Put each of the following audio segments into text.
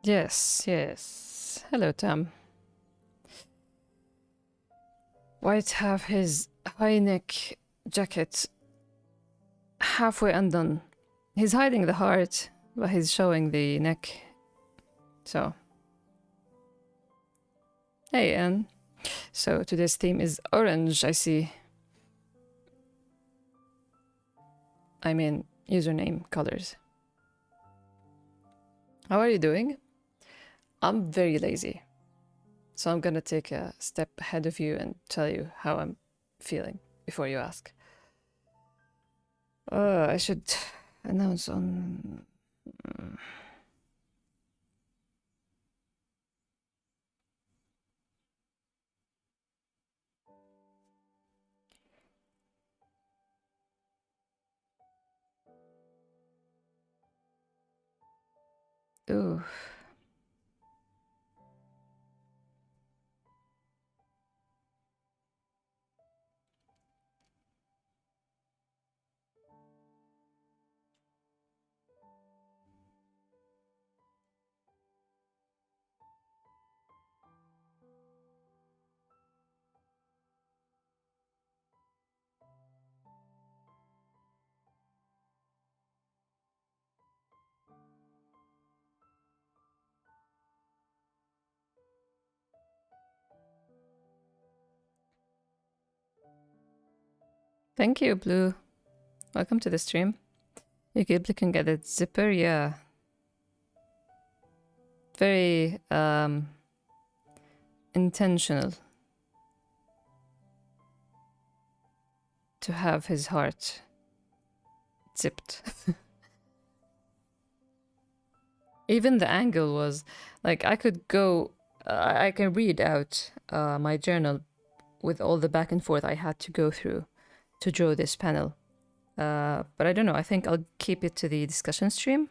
Yes, yes. Hello, Tam. White have his high neck jacket halfway undone. He's hiding the heart, but he's showing the neck. So, hey, Anne. So today's theme is orange, I see. I mean, username colors. How are you doing? I'm very lazy. So I'm gonna take a step ahead of you and tell you how I'm feeling before you ask. I should announce on. Ooh. Thank you, Blue. Welcome to the stream. You keep looking at the zipper, yeah. Very intentional to have his heart zipped. Even the angle was like I could go. I can read out my journal with all the back and forth I had to go through to draw this panel. But I don't know. I think I'll keep it to the discussion stream.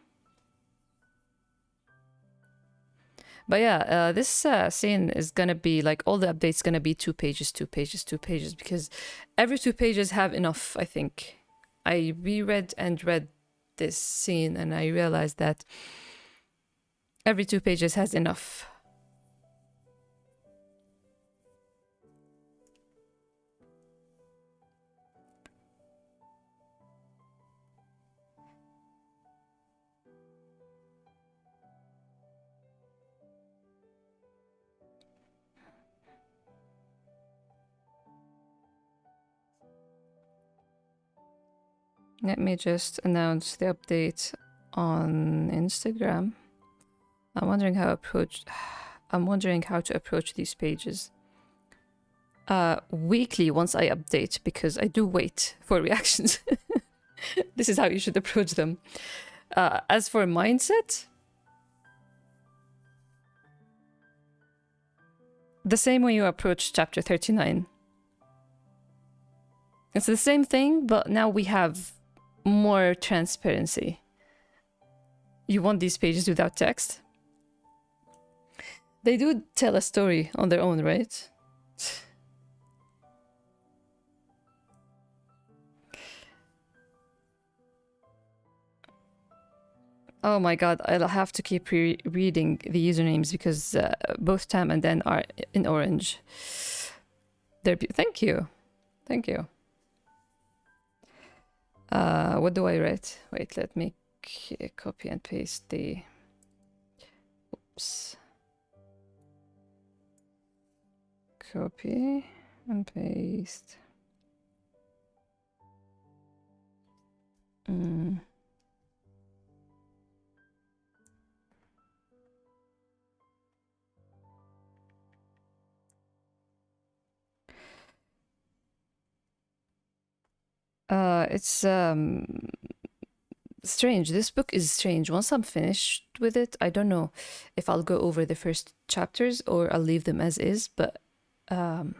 But yeah, this scene is gonna be like all the updates gonna be 2 pages, 2 pages, 2 pages because every 2 pages have enough. I think I reread and read this scene and I realized that every 2 pages has enough. Let me just announce the update on Instagram. I'm wondering how to approach these pages. Weekly once I update because I do wait for reactions. This is how you should approach them. As for mindset, the same way you approach chapter 39. It's the same thing, but now we have more transparency. You want these pages without text? They do tell a story on their own, right? Oh my god, I'll have to keep reading the usernames because both Tam and Den are in orange. Thank you. Thank you. What do I write? Wait, let me copy and paste the... Oops. Copy and paste. It's strange. This book is strange. Once I'm finished with it, I don't know if I'll go over the first chapters or I'll leave them as is, but art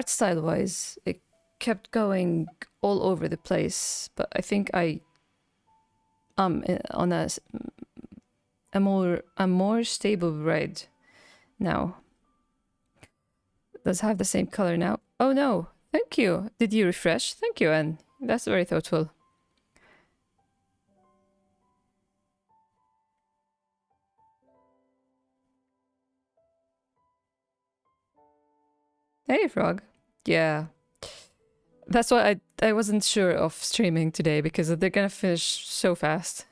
style wise, it kept going all over the place. But I think I'm on a more stable ride now. Does have the same color now? Oh no, thank you. Did you refresh? Thank you, Anne. That's very thoughtful. Hey, Frog. Yeah. That's why I wasn't sure of streaming today because they're gonna finish so fast.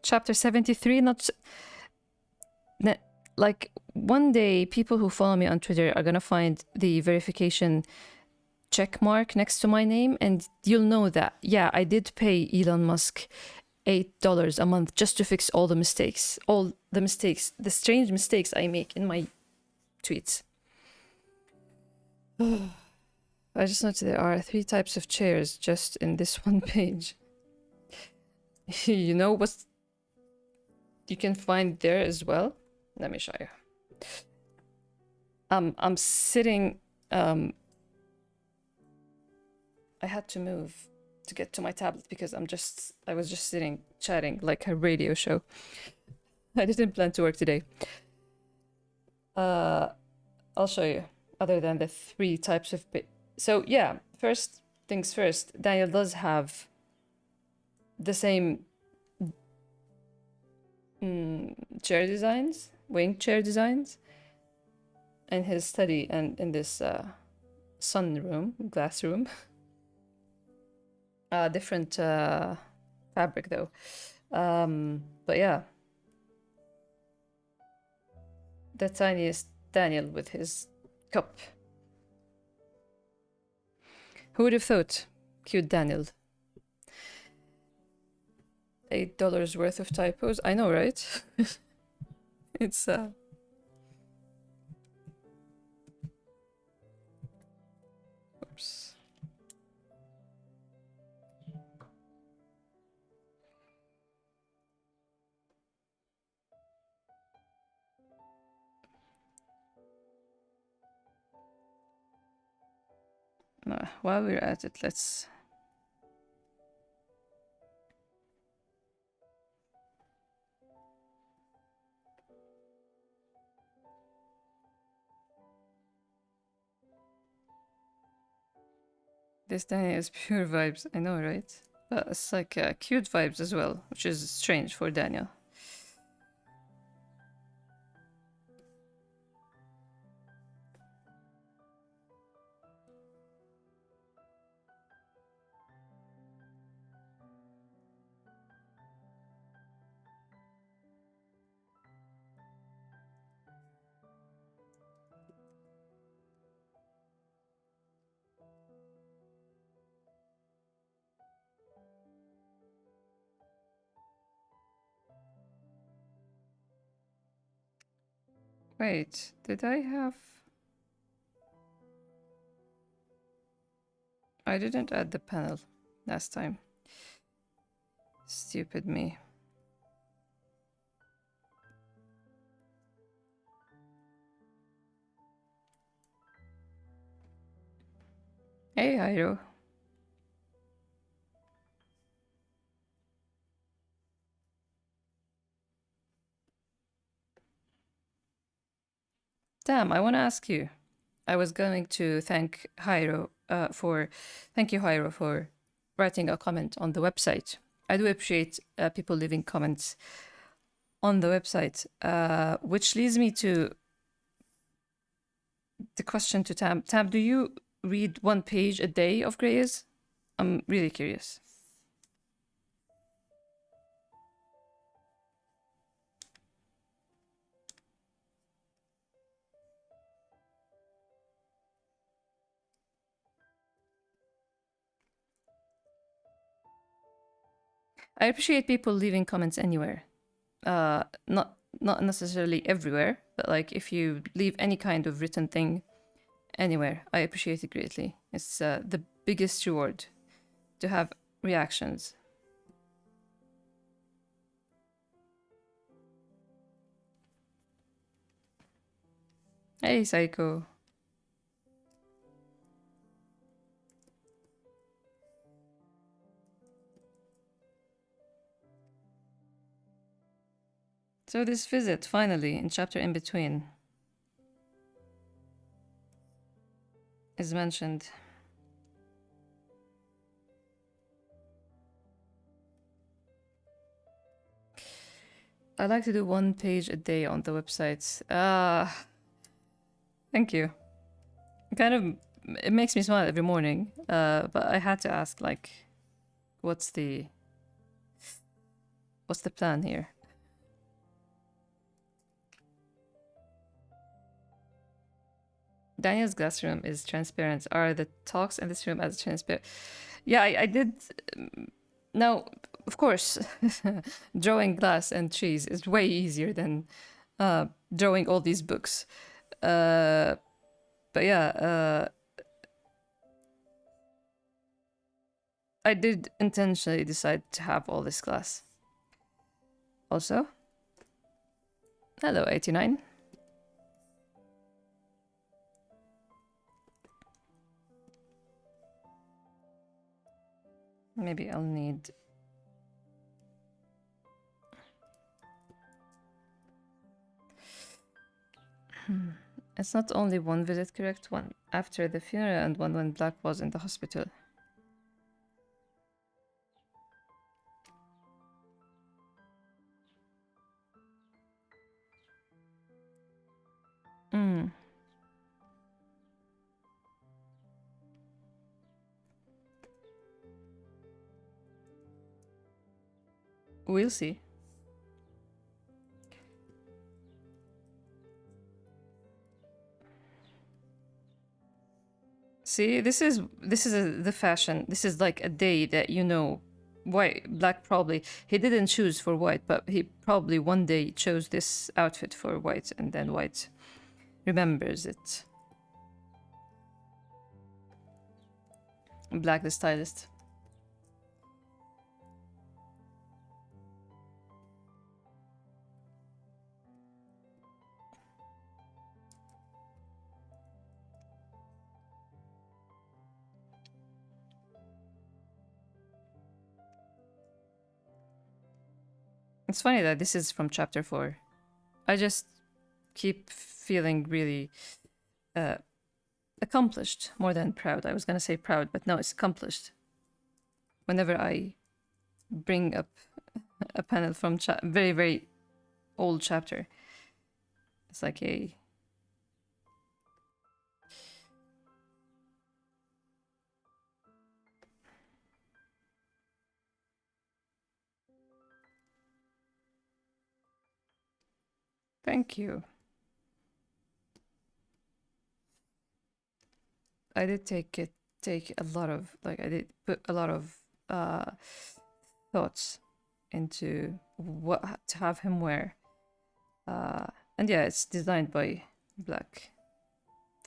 Chapter 73, like one day people who follow me on Twitter are gonna find the verification check mark next to my name, and you'll know that, yeah, I did pay Elon Musk $8 a month just to fix all the mistakes, the strange mistakes I make in my tweets. I just noticed there are 3 types of chairs just in this one page. You know what you can find there as well? Let me show you. I'm sitting. I had to move to get to my tablet because I was just sitting chatting like a radio show. I didn't plan to work today. I'll show you. Other than the 3 types of so yeah, first things first, Daniel does have the same chair designs, wing chair designs, in his study and in this glass room. Different fabric though. But yeah, the tiniest Daniel with his cup. Who would have thought? Cute Daniel. $8 worth of typos. I know, right? It's oops. While we're at it, let's this Daniel is pure vibes. I know, right? But it's like cute vibes as well, which is strange for Daniel. Wait, did I have... I didn't add the panel last time. Stupid me. Hey, Hiro. Damn, I want to ask you. I was going to thank Hiro thank you, Hiro, for writing a comment on the website. I do appreciate people leaving comments on the website, which leads me to the question to Tam. Tam, do you read 1 page a day of Grey's? I'm really curious. I appreciate people leaving comments anywhere. Not necessarily everywhere, but like if you leave any kind of written thing anywhere, I appreciate it greatly. It's the biggest reward to have reactions. Hey, Psycho. So this visit, finally, in chapter in between, is mentioned. I like to do 1 page a day on the website. Thank you. It makes me smile every morning. But I had to ask, like, what's the plan here? Daniel's classroom is transparent. Are the talks in this room as transparent? Yeah, I did. Now, of course, drawing glass and trees is way easier than drawing all these books. But yeah, I did intentionally decide to have all this glass. Also, hello, 89. Maybe I'll need... It's not only one visit, correct? One after the funeral and one when Black was in the hospital. We'll see. See, this is the fashion. This is like a day that, you know, White Black probably he didn't choose for White, but he probably one day chose this outfit for White, and then White remembers it. Black the stylist. It's funny that this is from chapter 4. I just keep feeling really accomplished more than proud. I was gonna say proud, but no, it's accomplished. Whenever I bring up a panel from very, very old chapter, it's like a... Thank you. I did take a lot of, like, I did put a lot of thoughts into what to have him wear. And yeah, it's designed by Black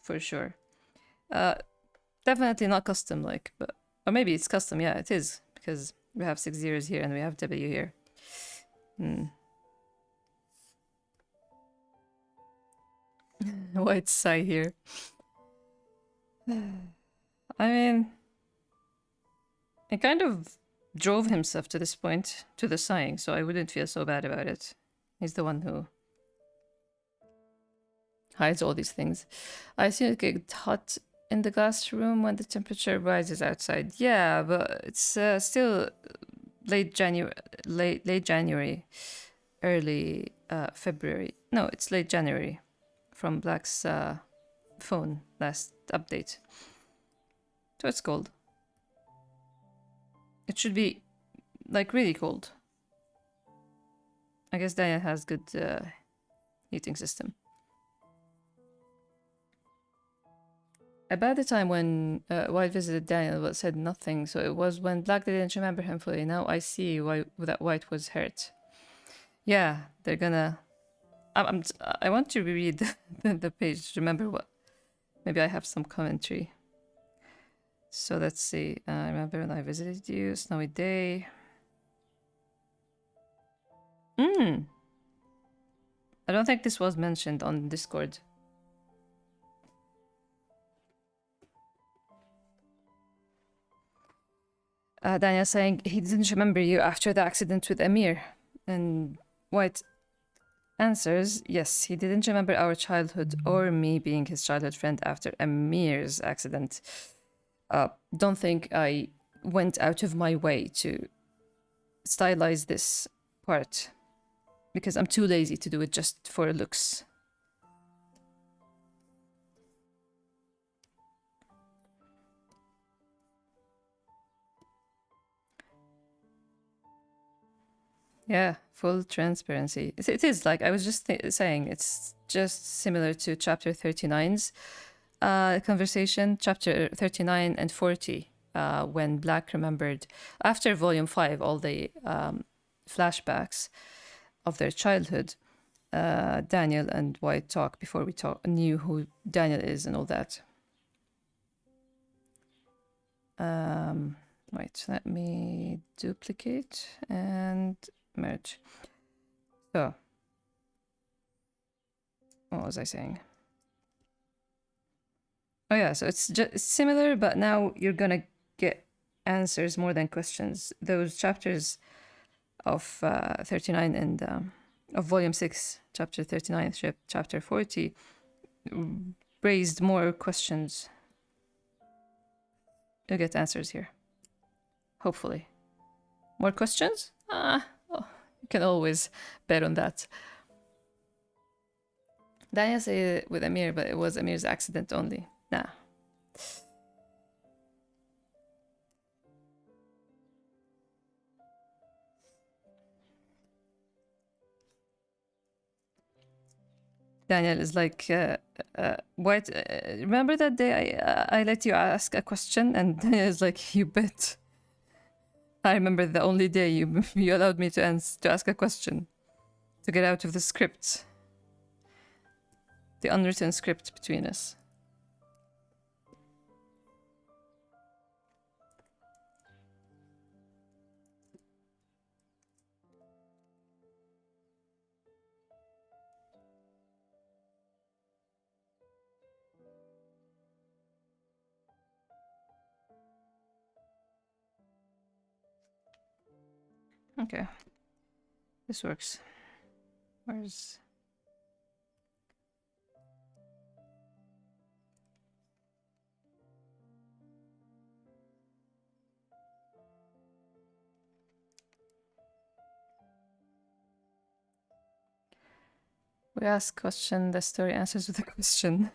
for sure. Definitely not custom, like, but or maybe it's custom. Yeah, it is, because we have 6 zeros here and we have W here. White sigh here. I mean, he kind of drove himself to this point, to the sighing, so I wouldn't feel so bad about it. He's the one who hides all these things. I assume it get hot in the glass room when the temperature rises outside. Yeah, but it's still late January, early February. No, it's late January from Black's phone last update. So it's cold. It should be like really cold. I guess Diana has good heating system. About the time when White visited Daniel but said nothing, so it was when Black didn't remember him fully. Now I see why that White was hurt. Yeah, they're gonna... I want to reread the page to remember what... Maybe I have some commentary. So let's see. I remember when I visited you, snowy day. I don't think this was mentioned on Discord. Daniel saying he didn't remember you after the accident with Amir. And White answers, yes, he didn't remember our childhood or me being his childhood friend after Amir's accident. Don't think I went out of my way to stylize this part. because I'm too lazy to do it just for looks. Yeah, full transparency. It is like I was just saying, it's just similar to chapter 39's conversation, chapter 39 and 40, when Black remembered, after volume 5, all the flashbacks of their childhood. Daniel and White talk before we knew who Daniel is and all that. Wait, let me duplicate and merge. So, what was I saying? Oh yeah, so it's just similar, but now you're gonna get answers more than questions. Those chapters of 39 and of volume 6, chapter 39, chapter 40, raised more questions. You'll get answers here. Hopefully. More questions? Oh, you can always bet on that. Daniel said it with Amir, but it was Amir's accident only. Nah. Daniel is like, White, remember that day I let you ask a question? And Daniel is like, you bet. I remember the only day you allowed me to ask a question. To get out of the script. The unwritten script between us. Okay. This works. Where's... We ask question, the story answers with a question.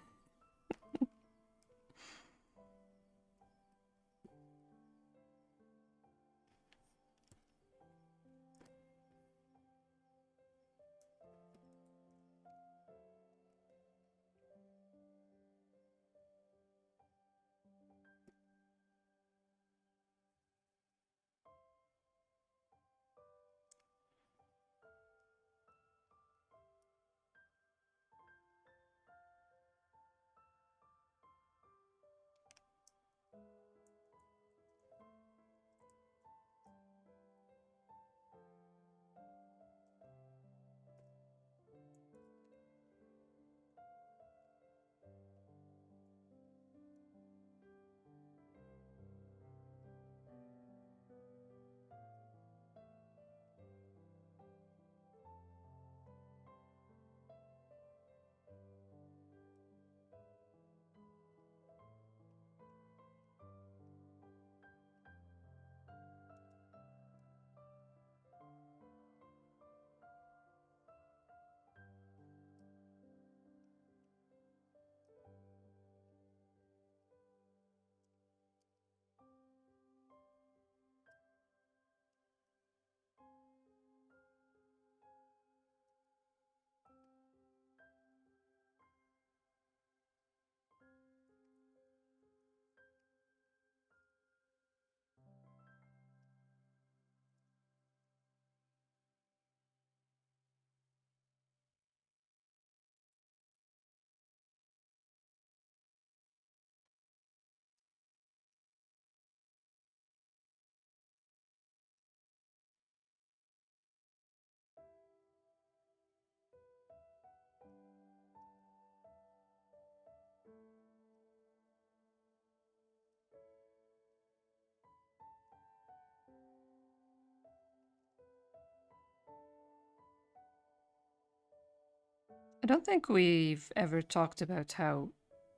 I don't think we've ever talked about how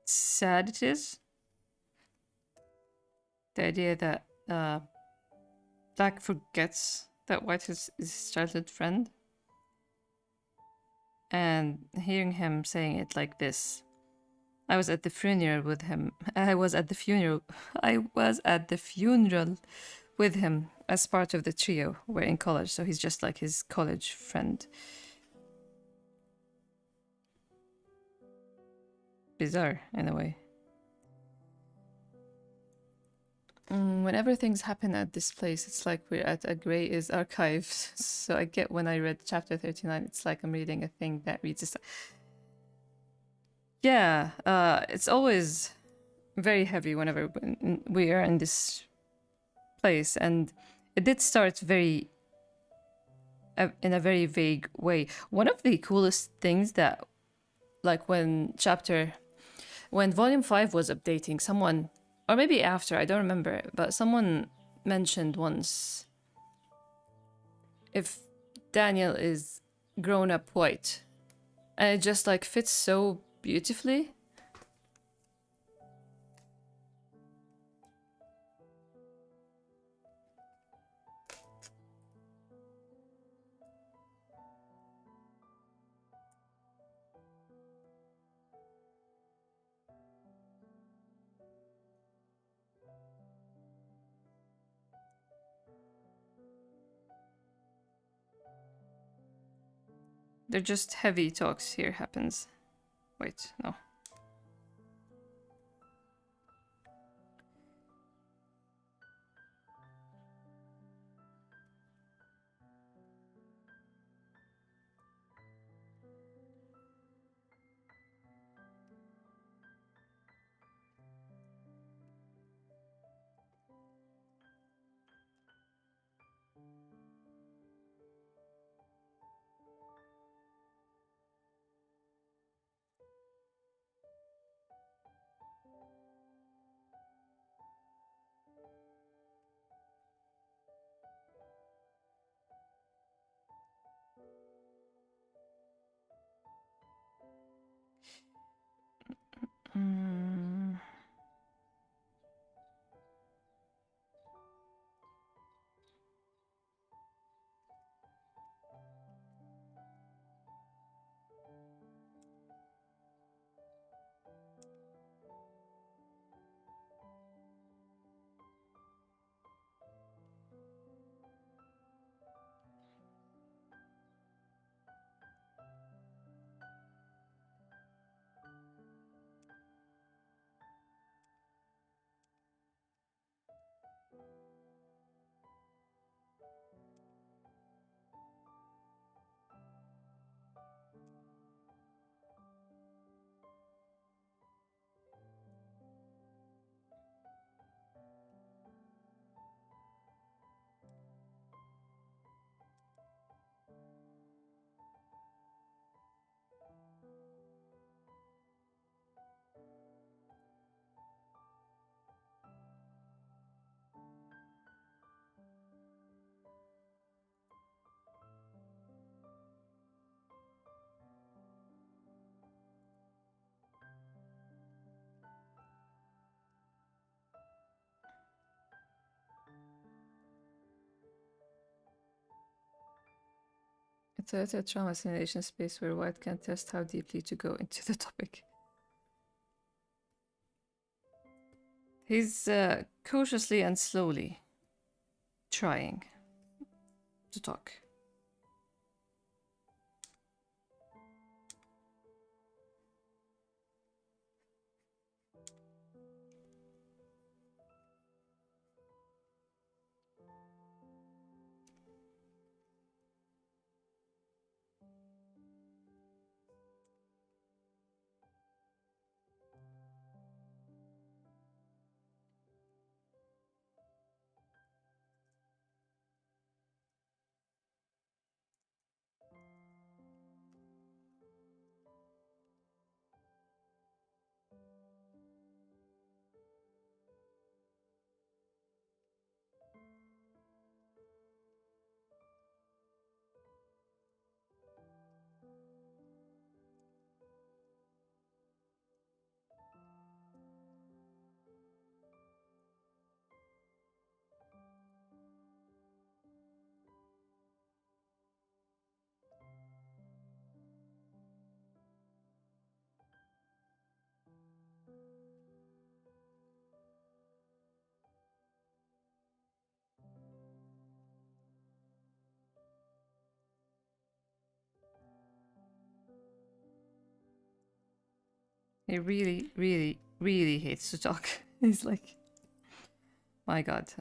sad it is. The idea that Black forgets that White is his childhood friend. and hearing him saying it like this. I was at the funeral with him. I was at the funeral. I was at the funeral with him as part of the trio. We're in college, so he's just like his college friend. Bizarre, in a way. Whenever things happen at this place, it's like we're at a Grey is archive. So I get when I read chapter 39, it's like I'm reading a thing that reads this. Yeah, it's always very heavy whenever we are in this place, and it did start very in a very vague way. One of the coolest things that, like when volume 5 was updating, someone, or maybe after, I don't remember, but someone mentioned once if Daniel is grown up white, and it just like fits so beautifully. They're just heavy talks here happens. Wait, no. Mm. It's a trauma simulation space where White can test how deeply to go into the topic. He's cautiously and slowly trying to talk. He really, really, really hates to talk. He's like, my god,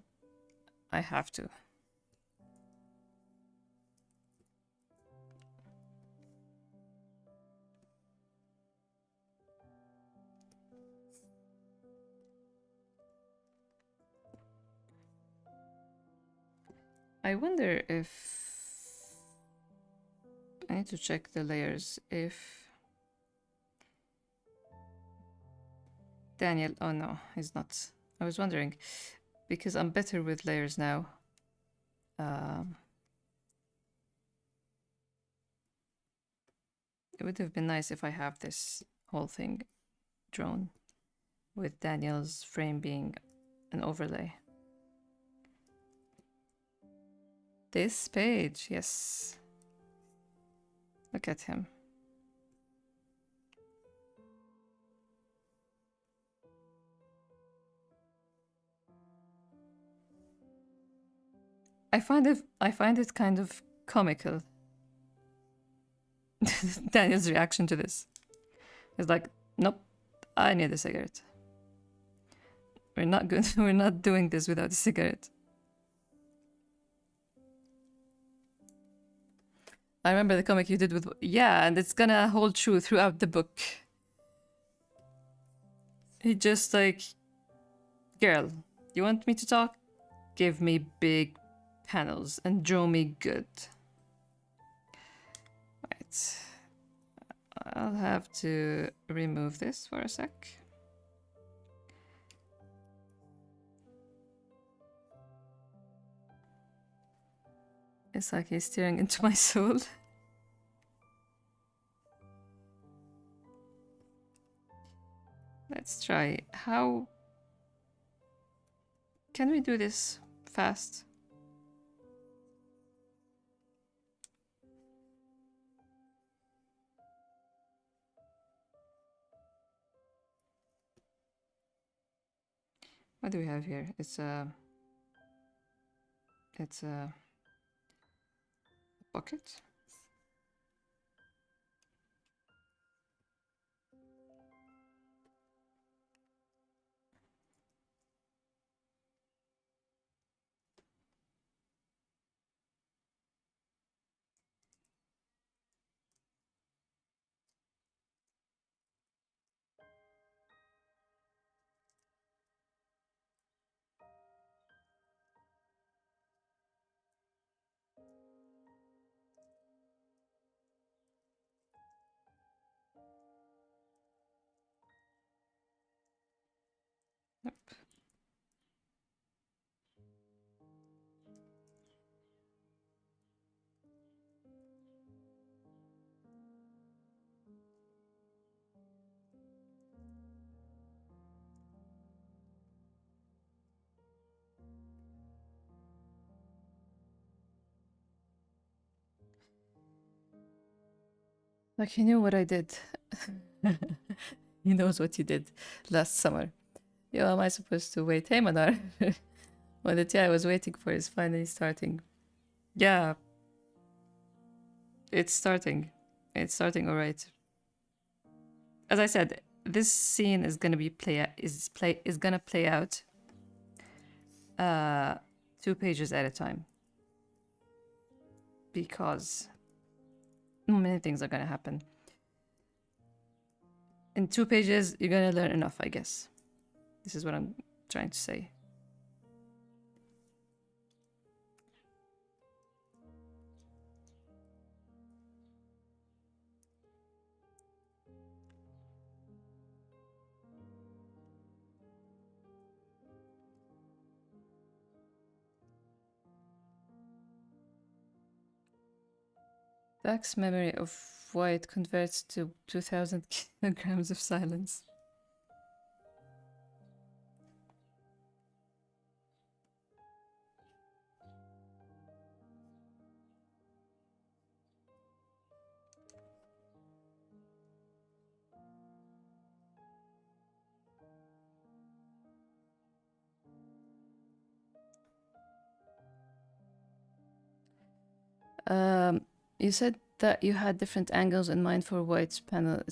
I have to. I wonder if... I need to check the layers if... Daniel... Oh no, he's not. I was wondering, because I'm better with layers now. It would have been nice if I have this whole thing drawn with Daniel's frame being an overlay. This page, yes. Look at him. I find it kind of comical. Daniel's reaction to this is like, nope, I need a cigarette. We're not good. We're not doing this without a cigarette. I remember the comic you did with... Yeah, and it's gonna hold true throughout the book. He just like... Girl, you want me to talk? Give me big panels and draw me good. Right. I'll have to remove this for a sec. It's like he's staring into my soul. Let's try. How can we do this fast? What do we have here? It's a bucket. Yep. Like he knew what I did. He knows what you did last summer. Yo, am I supposed to wait? Hey, Manar. Well, the tea I was waiting for is finally starting. Yeah. It's starting. It's starting alright. As I said, this scene is gonna be gonna play out 2 pages at a time. Because many things are gonna happen. In 2 pages, you're gonna learn enough, I guess. This is what I'm trying to say. Zach's memory of White converts to 2,000 kilograms of silence. You said that you had different angles in mind for White's panel.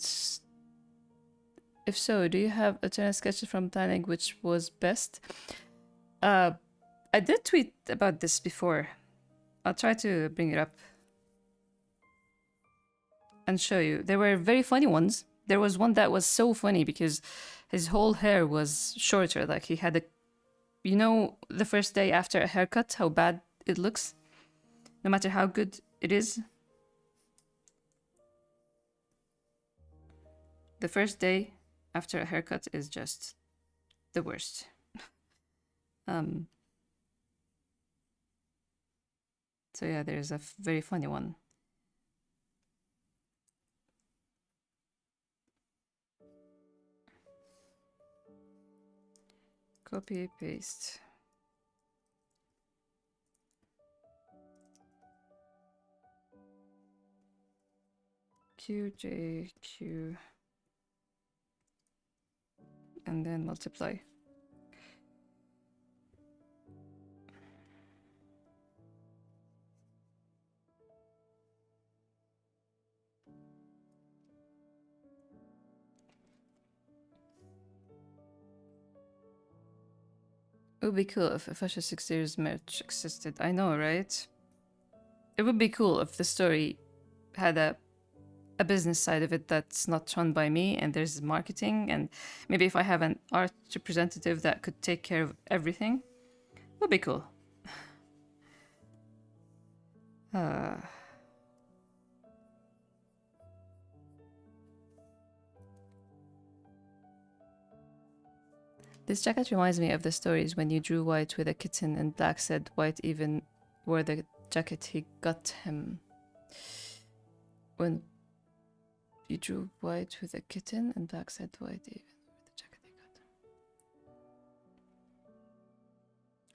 If so, do you have alternate sketches from planning which was best? I did tweet about this before. I'll try to bring it up and show you. There were very funny ones. There was one that was so funny because his whole hair was shorter. Like he had a, you know, the first day after a haircut, how bad it looks, no matter how good it is. The first day after a haircut is just the worst. So yeah, there's a very funny one. Copy, paste. QJQ. And then multiply. It would be cool if a Fascia 6 Years merch existed. I know, right? It would be cool if the story had a business side of it that's not run by me, and there's marketing, and maybe if I have an art representative that could take care of everything, it would be cool. This jacket reminds me of the stories when you drew White with a kitten and Black said White even wore the jacket he got him. When you drew White with a kitten and Black said White even wore the jacket he got him.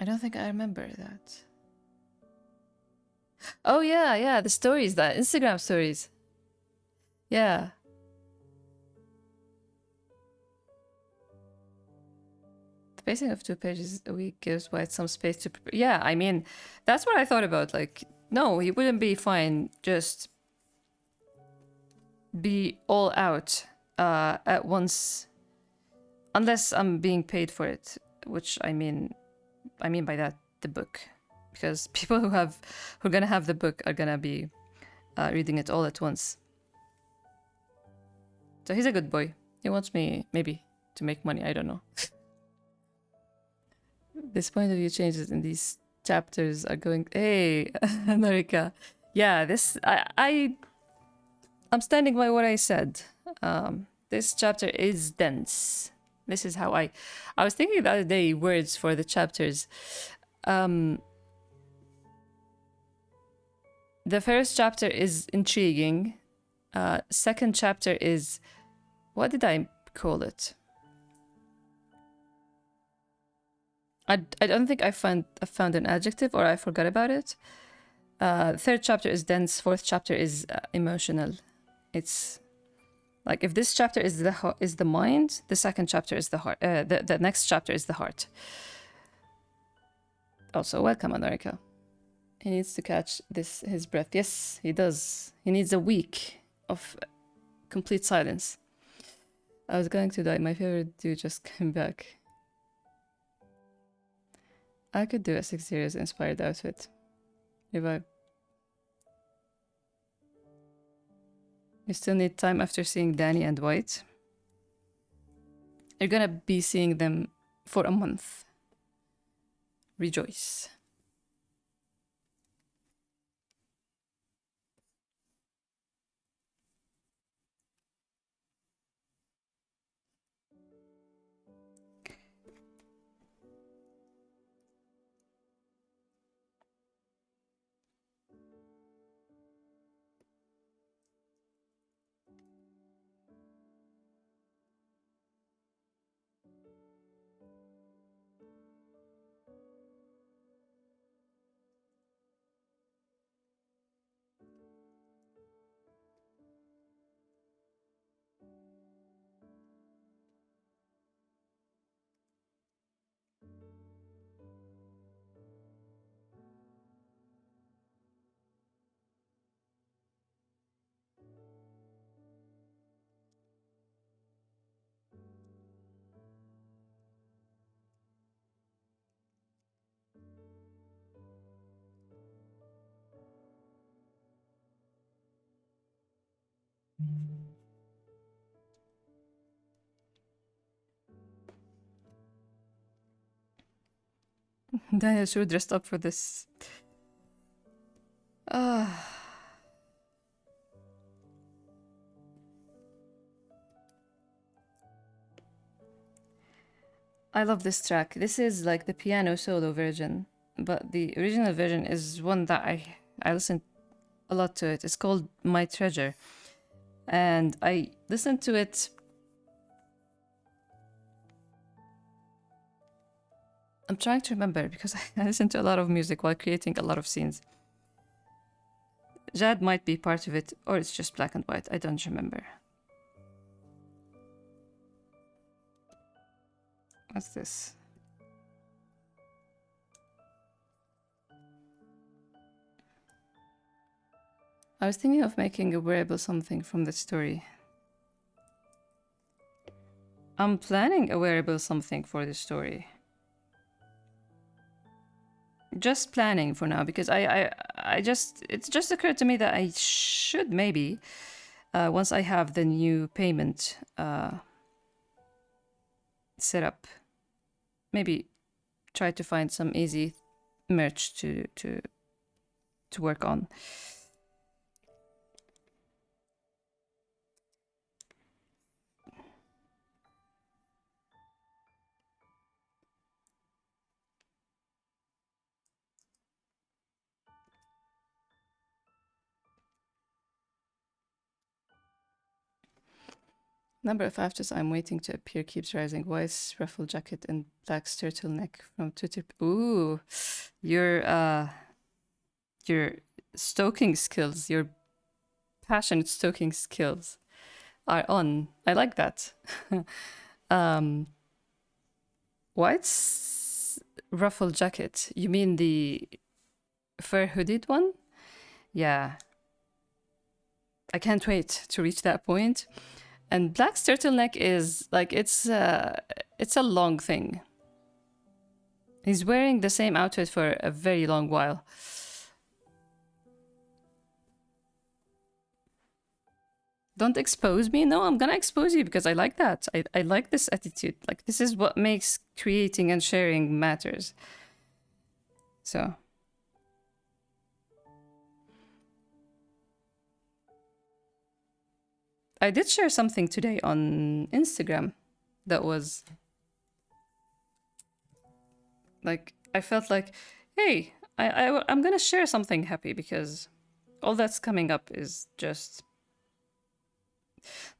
I don't think I remember that. Oh yeah, the stories, that Instagram stories. Yeah. The pacing of 2 pages a week gives White some space to prepare. Yeah, I mean, that's what I thought about. Like, no, he wouldn't be fine just be all out at once, unless I'm being paid for it, which I mean by that the book, because people who are gonna have the book are gonna be reading it all at once. So he's a good boy. He wants me maybe to make money. I don't know. This point of view changes in these chapters are going. Hey, Norika. Yeah, this I'm standing by what I said. This chapter is dense. This is how I was thinking the other day words for the chapters. The first chapter is intriguing. Second chapter is, what did I call it? I don't think I found an adjective, or I forgot about it. Third chapter is dense. Fourth chapter is emotional. It's like if this chapter is the mind, the second chapter is the heart. The next chapter is the heart. Also, welcome, Anarika. He needs to catch his breath. Yes, he does. He needs a week of complete silence. I was going to die. My favorite dude just came back. I could do a 6 years inspired outfit. Revive. You still need time after seeing Danny and White. You're gonna be seeing them for a month. Rejoice. Daniel sure dressed up for this. I love this track. This is like the piano solo version, but the original version is one that I listened a lot to it. It's called My Treasure. And I listened to it. I'm trying to remember because I listen to a lot of music while creating a lot of scenes. Jad might be part of it, or it's just black and white. I don't remember. What's this? I was thinking of making a wearable something from the story. I'm planning a wearable something for the story. Just planning for now because it just occurred to me that I should maybe once I have the new payment set up, maybe try to find some easy merch to work on. Number of afters I'm waiting to appear keeps rising. White ruffle jacket and black turtleneck from Twitter. Ooh, your stoking skills, your passionate stoking skills are on. I like that. White's ruffle jacket. You mean the fur hooded one? Yeah. I can't wait to reach that point. And Black's turtleneck is like it's a long thing. He's wearing the same outfit for a very long while. Don't expose me. No, I'm gonna expose you because I like that. I like this attitude. Like this is what makes creating and sharing matters. So I did share something today on Instagram that was like, I felt like, hey, I'm gonna share something happy because all that's coming up is just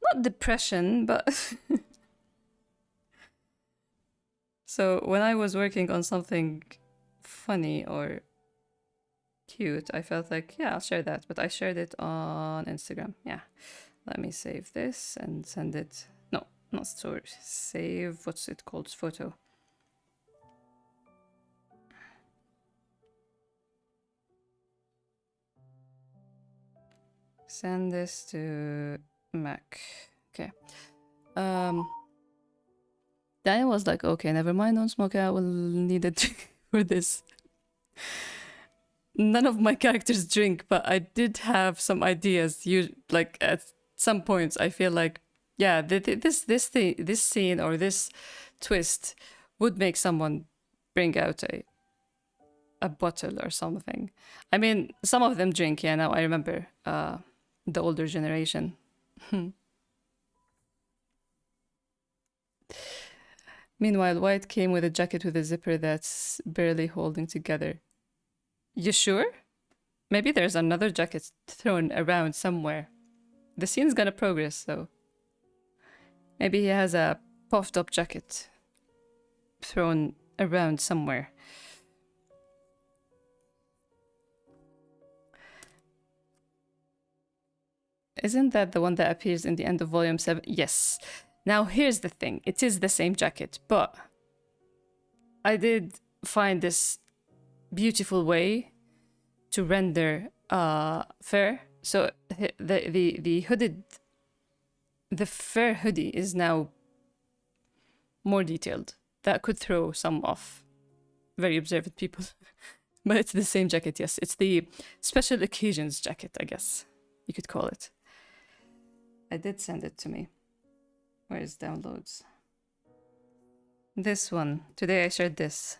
not depression, but so when I was working on something funny or cute, I felt like, yeah, I'll share that, but I shared it on Instagram. Yeah. Let me save this and send it. No, not store. Save, what's it called? Photo. Send this to Mac. Okay. Daniel was like, okay, never mind, don't smoke. I will need a drink for this. None of my characters drink, but I did have some ideas. You like at some points, I feel like, yeah, this scene or this twist would make someone bring out a bottle or something. I mean, some of them drink. Yeah, now I remember. The older generation. Meanwhile, White came with a jacket with a zipper that's barely holding together. You sure? Maybe there's another jacket thrown around somewhere. The scene's gonna progress, so maybe he has a puffed up jacket thrown around somewhere. Isn't that the one that appears in the end of volume 7? Yes. Now here's the thing. It is the same jacket, but I did find this beautiful way to render fur. So the hooded, the fur hoodie is now more detailed. That could throw some off. Very observant people. But it's the same jacket, yes. It's the special occasions jacket, I guess you could call it. I did send it to me. Where's downloads? This one. Today I shared this.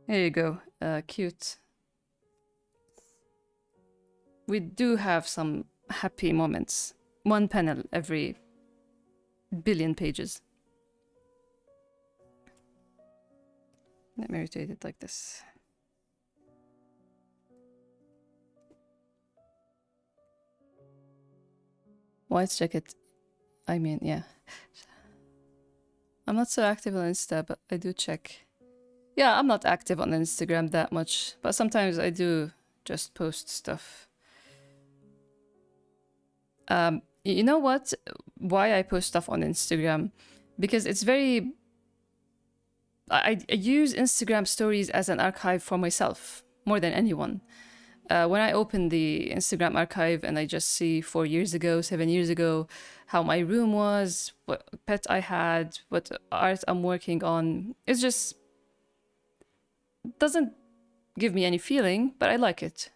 There you go. Cute. We do have some happy moments. One panel every billion pages. Let me rotate it like this. White jacket. I mean, yeah. I'm not so active on Insta, but I do check. Yeah, I'm not active on Instagram that much, but sometimes I do just post stuff. You know what? Why I post stuff on Instagram? Because it's very... I use Instagram stories as an archive for myself more than anyone. When I open the Instagram archive and I just see 4 years ago, 7 years ago, how my room was, what pet I had, what art I'm working on, it just doesn't give me any feeling, but I like it.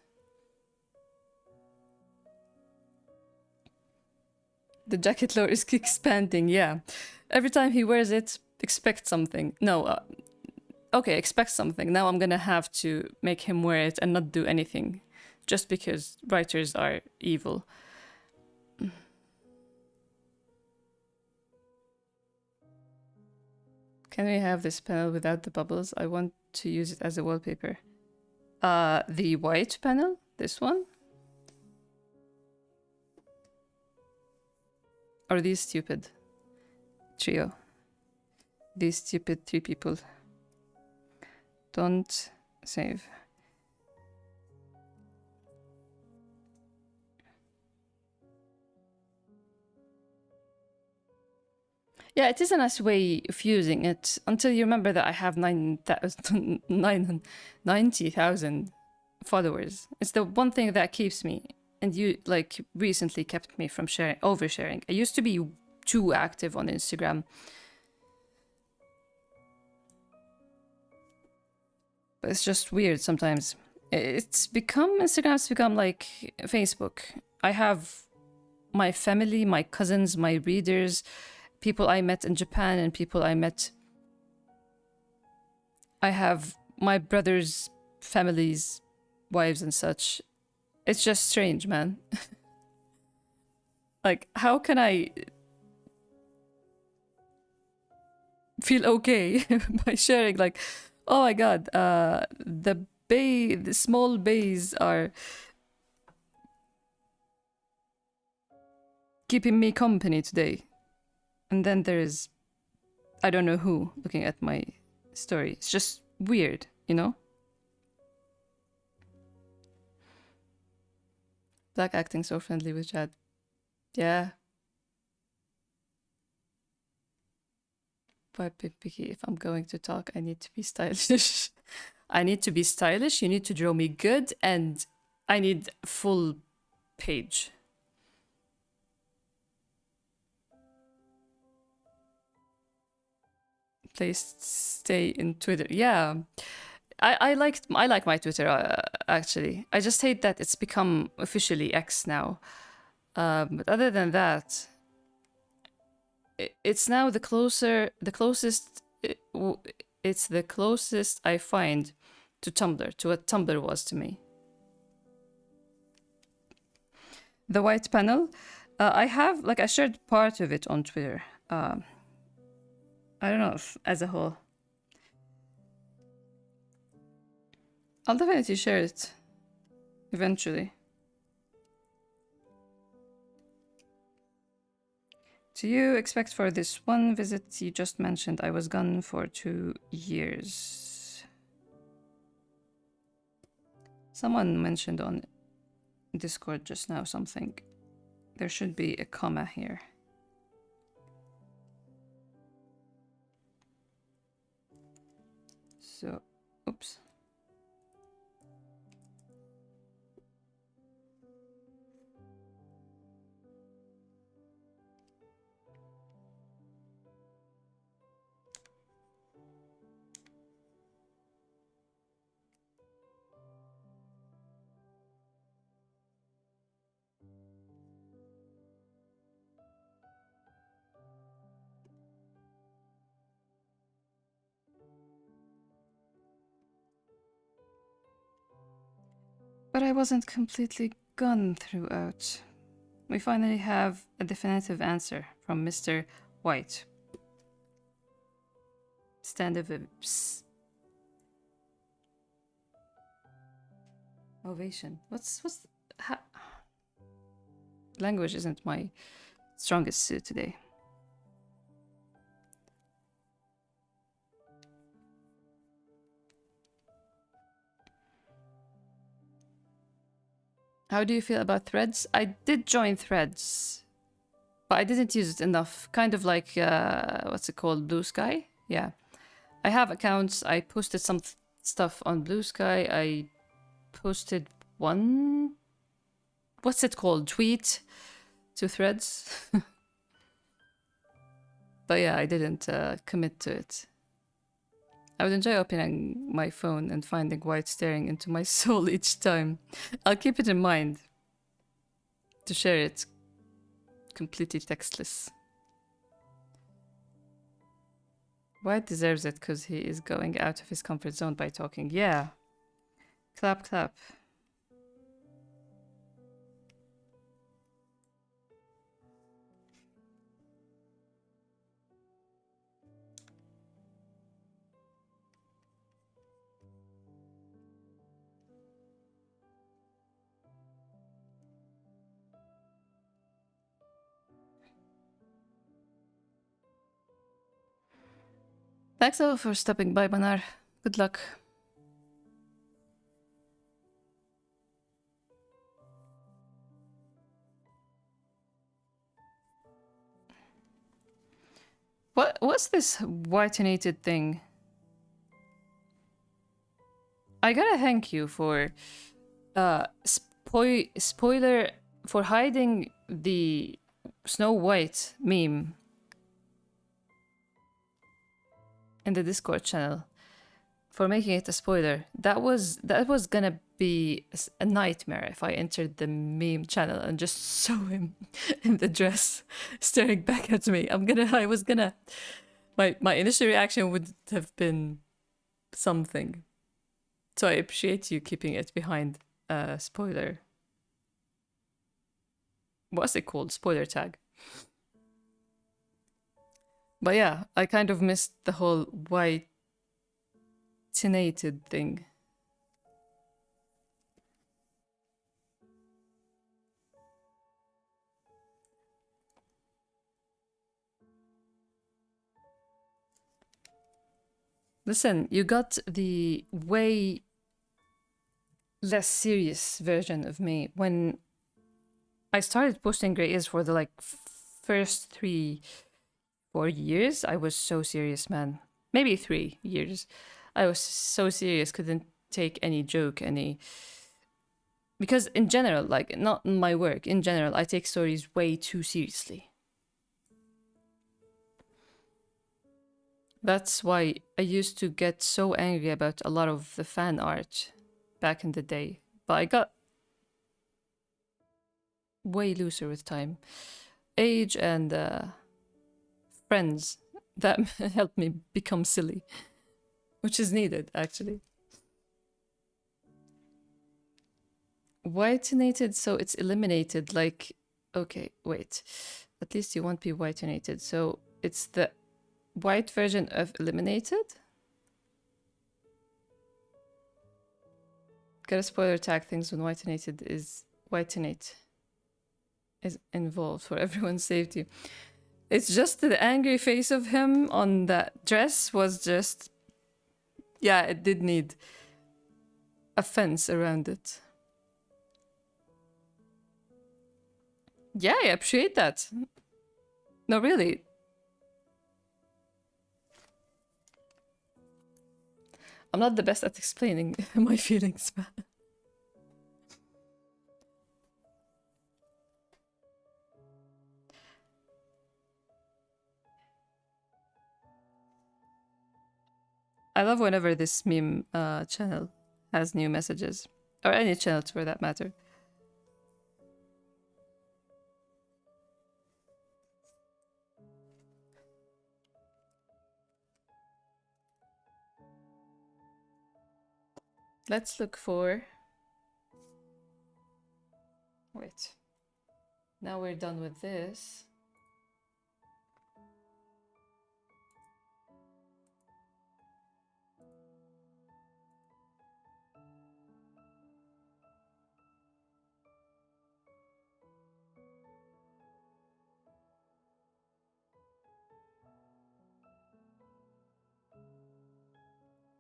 The jacket lore is expanding, yeah. Every time he wears it, expect something. No, okay, expect something. Now I'm gonna have to make him wear it and not do anything, just because writers are evil. Can we have this panel without the bubbles? I want to use it as a wallpaper. The white panel? This one? Or these stupid trio? These stupid 3 people. Don't save. Yeah, it is a nice way of using it until you remember that I have 90,000 followers. It's the one thing that keeps me, and you like recently kept me from oversharing. I used to be too active on Instagram. But it's just weird sometimes. Instagram's become like Facebook. I have my family, my cousins, my readers, people I met in Japan and people I met. I have my brother's families, wives and such. It's just strange, man. Like, how can I feel okay by sharing, like, oh my god, the small bays are keeping me company today. And then there's, I don't know who, looking at my story. It's just weird, you know? Black acting so friendly with Chad. Yeah. Quite picky. If I'm going to talk, I need to be stylish. I need to be stylish. You need to draw me good, and I need full page. Please stay in Twitter. Yeah. I like my Twitter actually. I just hate that it's become officially X now. But other than that, it's now the closest. It's the closest I find to Tumblr, to what Tumblr was to me. The white panel, I have, like, I shared part of it on Twitter. I don't know if as a whole. I'll definitely share it eventually. Do you expect for this one visit you just mentioned? I was gone for 2 years. Someone mentioned on Discord just now something. There should be a comma here. So, oops. But I wasn't completely gone throughout. We finally have a definitive answer from Mr. White. Stand of ovation. Language isn't my strongest suit today. How do you feel about Threads? I did join Threads, but I didn't use it enough. Kind of like, what's it called? Blue Sky? Yeah. I have accounts. I posted some stuff on Blue Sky. I posted one, what's it called? Tweet to Threads. But yeah, I didn't commit to it. I would enjoy opening my phone and finding White staring into my soul each time. I'll keep it in mind to share it completely textless. White deserves it because he is going out of his comfort zone by talking. Yeah. Clap, clap. Thanks all for stopping by, Banar. Good luck. What's this whitenated thing? I gotta thank you for spoiler for hiding the Snow White meme in the Discord channel, for making it a spoiler. That was gonna be a nightmare if I entered the meme channel and just saw him in the dress staring back at me. My initial reaction would have been something. So I appreciate you keeping it behind a spoiler. What's it called? Spoiler tag. But yeah, I kind of missed the whole whitenated thing. Listen, you got the way less serious version of me when I started posting Grey Is for the like first 3-4 years. I was so serious, man. Maybe 3 years. I was so serious, couldn't take any joke, because in general, like not in my work, in general, I take stories way too seriously. That's why I used to get so angry about a lot of the fan art back in the day. But I got way looser with time. Age and friends that helped me become silly, which is needed, actually. Whitenated, so it's eliminated, like, okay, wait. At least you won't be whitenated. So it's the white version of eliminated? Gotta spoiler tag things when whitenated is whitenate is involved for everyone's safety. It's just the angry face of him on that dress was just, yeah, it did need a fence around it. Yeah, I appreciate that. No, really. I'm not the best at explaining my feelings, man. I love whenever this meme channel has new messages. Or any channel for that matter. Let's look for Wait. Now we're done with this.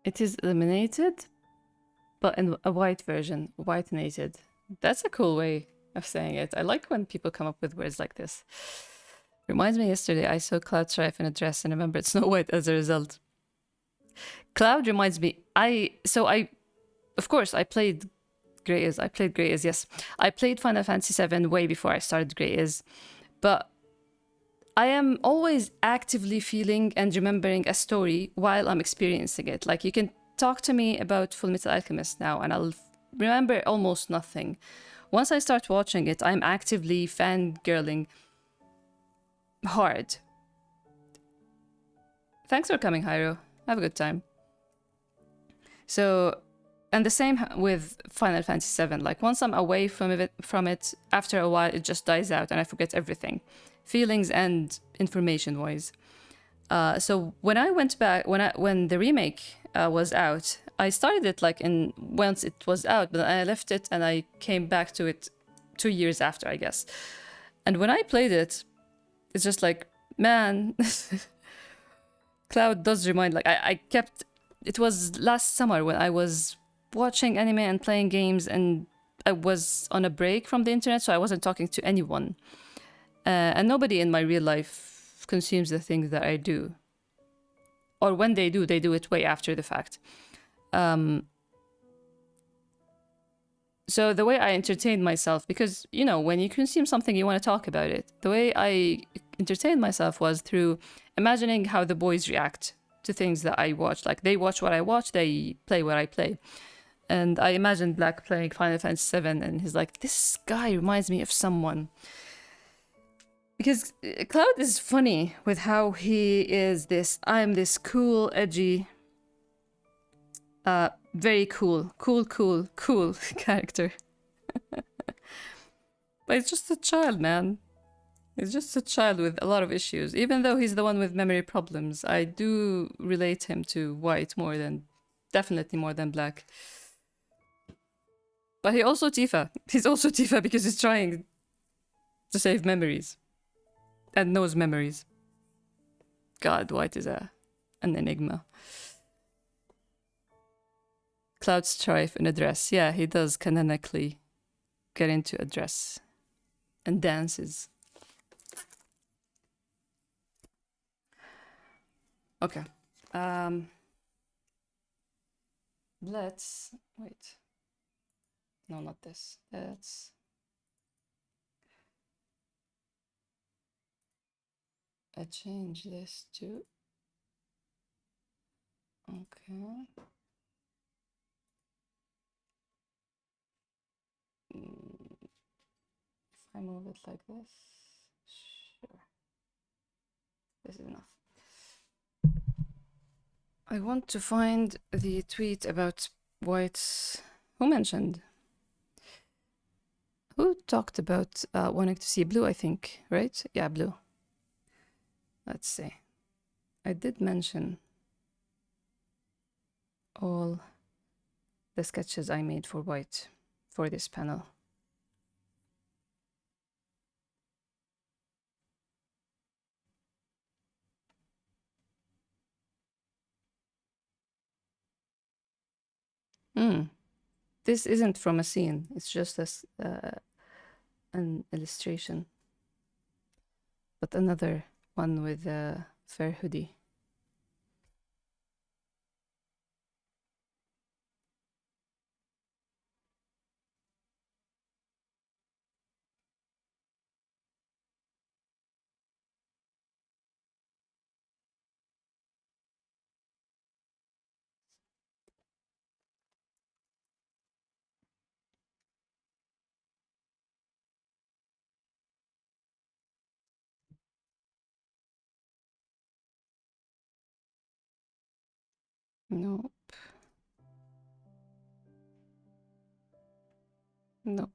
It is eliminated, but in a white version, whitenated. That's a cool way of saying it. I like when people come up with words like this. Reminds me yesterday I saw Cloud Strife in a dress and remembered Snow White as a result. Cloud reminds me, of course, I played Grey Is. I played Grey Is, yes. I played Final Fantasy VII way before I started Grey Is. But I am always actively feeling and remembering a story while I'm experiencing it. Like, you can talk to me about Full Metal Alchemist now, and I'll remember almost nothing. Once I start watching it, I'm actively fangirling hard. Thanks for coming, Hyro. Have a good time. So, and the same with Final Fantasy VII. Like, once I'm away from it, after a while, it just dies out and I forget everything, feelings and information-wise. So when I went back, when the remake was out, I started it like once it was out, but I left it and I came back to it 2 years after, I guess. And when I played it, it's just like, man, Cloud does remind, like, I kept, it was last summer when I was watching anime and playing games, and I was on a break from the internet, so I wasn't talking to anyone. And nobody in my real life consumes the things that I do. Or when they do it way after the fact. So the way I entertained myself, because, you know, when you consume something, you want to talk about it. The way I entertained myself was through imagining how the boys react to things that I watch. Like, they watch what I watch, they play what I play. And I imagined Black playing Final Fantasy VII, and he's like, this guy reminds me of someone. Because Cloud is funny with how he is I'm this cool, edgy, very cool character. But he's just a child, man. He's just a child with a lot of issues. Even though he's the one with memory problems, I do relate him to White definitely more than Black. But he's also Tifa because he's trying to save memories. And knows memories. God, White is an enigma. Cloud Strife in a dress. Yeah, he does canonically get into a dress. And dances. Okay. Let's... Wait. No, not this. Let's... I change this to... Okay. If I move it like this... Sure. This is enough. I want to find the tweet about White's... Who mentioned? Who talked about wanting to see Blue, I think, right? Yeah, Blue. Let's see. I did mention all the sketches I made for White for this panel. This isn't from a scene. It's just an illustration. But another one with a fair hoodie. Nope. Nope.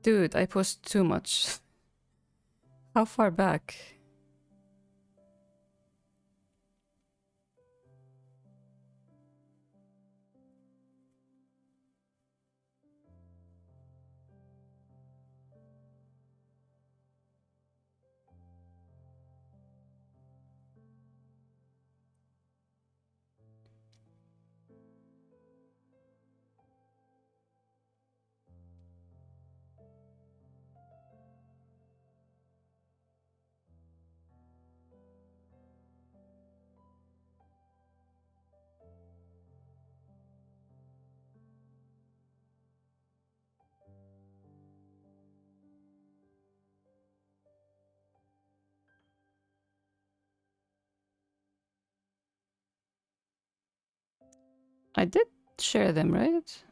Dude, I post too much. How far back? I did share them, right?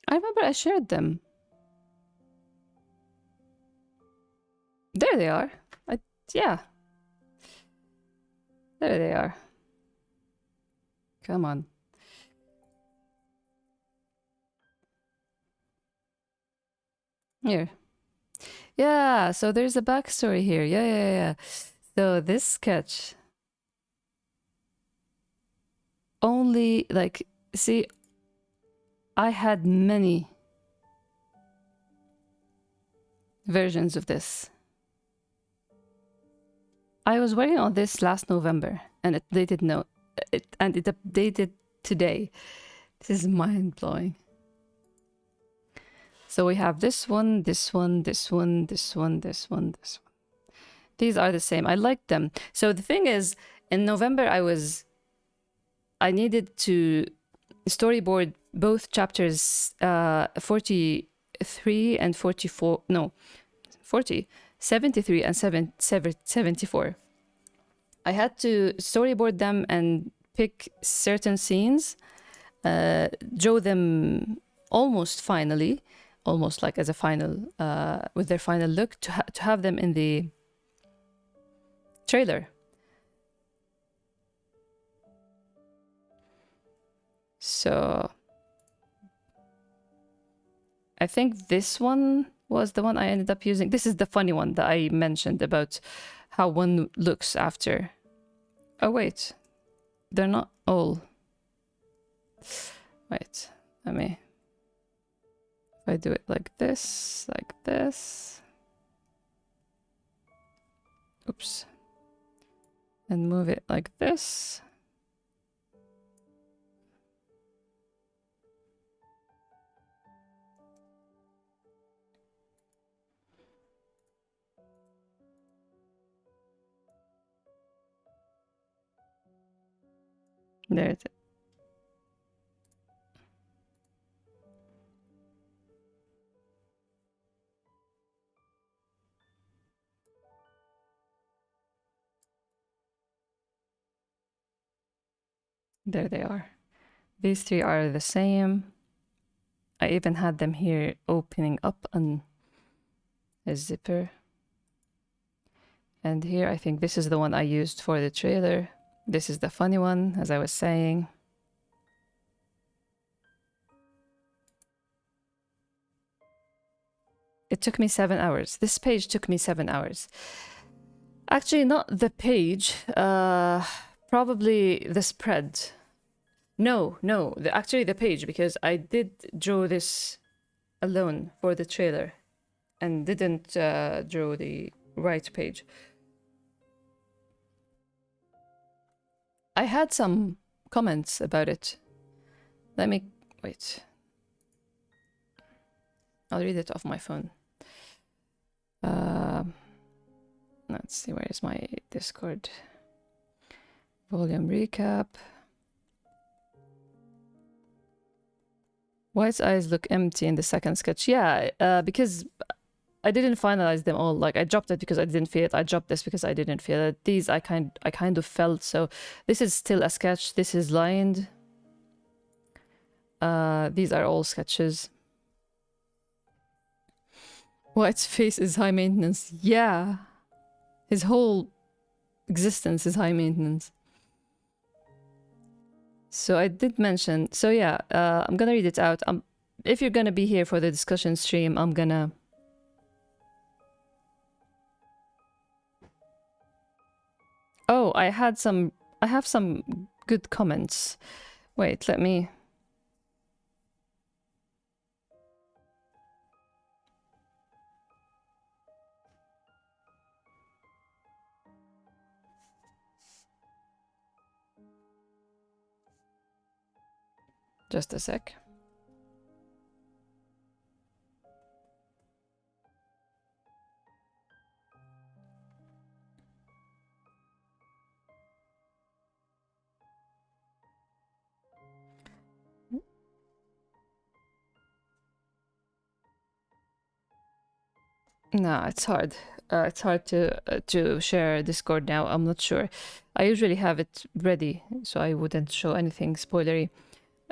I remember I shared them. There they are. Yeah. There they are. Come on. Here. Yeah, so there's a backstory here. Yeah. So this sketch only, like, see, I had many versions of this. I was working on this last November, and it updated today. This is mind-blowing. So we have this one, this one, this one, this one, this one, this one. These are the same. I like them. So the thing is, in November, I needed to storyboard both chapters 43 and 44. No, 40, 73 and 74. I had to storyboard them and pick certain scenes, draw them almost finally, almost like as a final, with their final look, to have them in the trailer. So I think this one was the one I ended up using. This is the funny one that I mentioned about how one looks after. Oh, wait. They're not all. Wait, let me. If I do it like this. Oops. And move it like this. There it is. There they are. These three are the same. I even had them here opening up on a zipper. And here, I think this is the one I used for the trailer. This is the funny one, as I was saying. It took me 7 hours. This page took me 7 hours. Actually, not the page. Probably the spread. No. Actually, the page, because I did draw this alone for the trailer and didn't draw the right page. I had some comments about it. Let me wait. I'll read it off my phone. Let's see, where is my Discord? Volume recap. White's eyes look empty in the second sketch. Yeah, because I didn't finalize them all. Like I dropped it because I didn't feel it. I dropped this because I didn't feel it. These I kind of felt. So this is still a sketch. This is lined. These are all sketches. White's face is high maintenance. Yeah. His whole existence is high maintenance. So I did mention, so yeah, I'm gonna read it out. If you're gonna be here for the discussion stream, I'm gonna... Oh, I have some good comments. Wait, let me... Just a sec. No, it's hard. It's hard to share Discord now. I'm not sure. I usually have it ready, so I wouldn't show anything spoilery.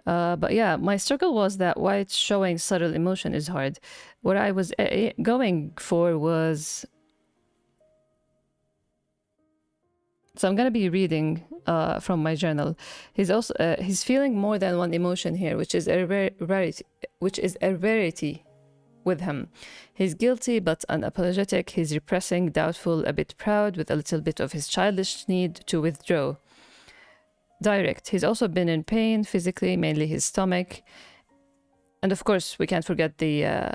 But yeah, my struggle was that White showing subtle emotion is hard. What I was going for was... So I'm gonna be reading from my journal. He's feeling more than one emotion here, which is a rarity with him. He's guilty but unapologetic. He's repressing, doubtful, a bit proud, with a little bit of his childish need to withdraw. Direct. He's also been in pain physically, mainly his stomach. And of course, we can't forget the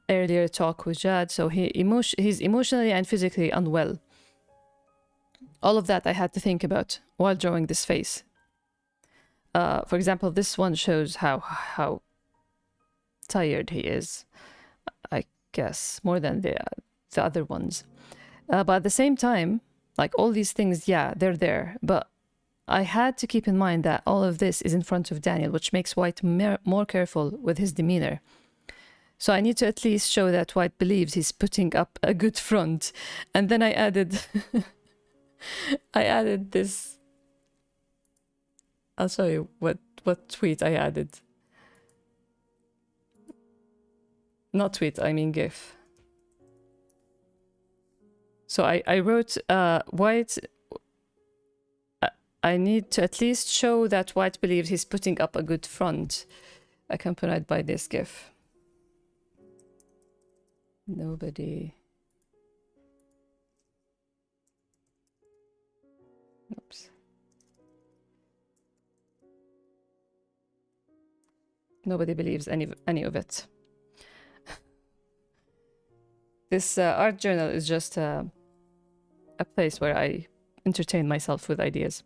earlier talk with Jad. So he's emotionally and physically unwell. All of that I had to think about while drawing this face. For example, this one shows how tired he is. I guess more than the other ones. But at the same time, like all these things, yeah, they're there. But I had to keep in mind that all of this is in front of Daniel, which makes White more careful with his demeanor. So I need to at least show that White believes he's putting up a good front. And then I added... I added this... I'll show you what tweet I added. Not tweet, I mean GIF. So I wrote, White... I need to at least show that White believes he's putting up a good front, accompanied by this GIF. Nobody... Oops. Nobody believes any of it. This art journal is just a place where I entertain myself with ideas.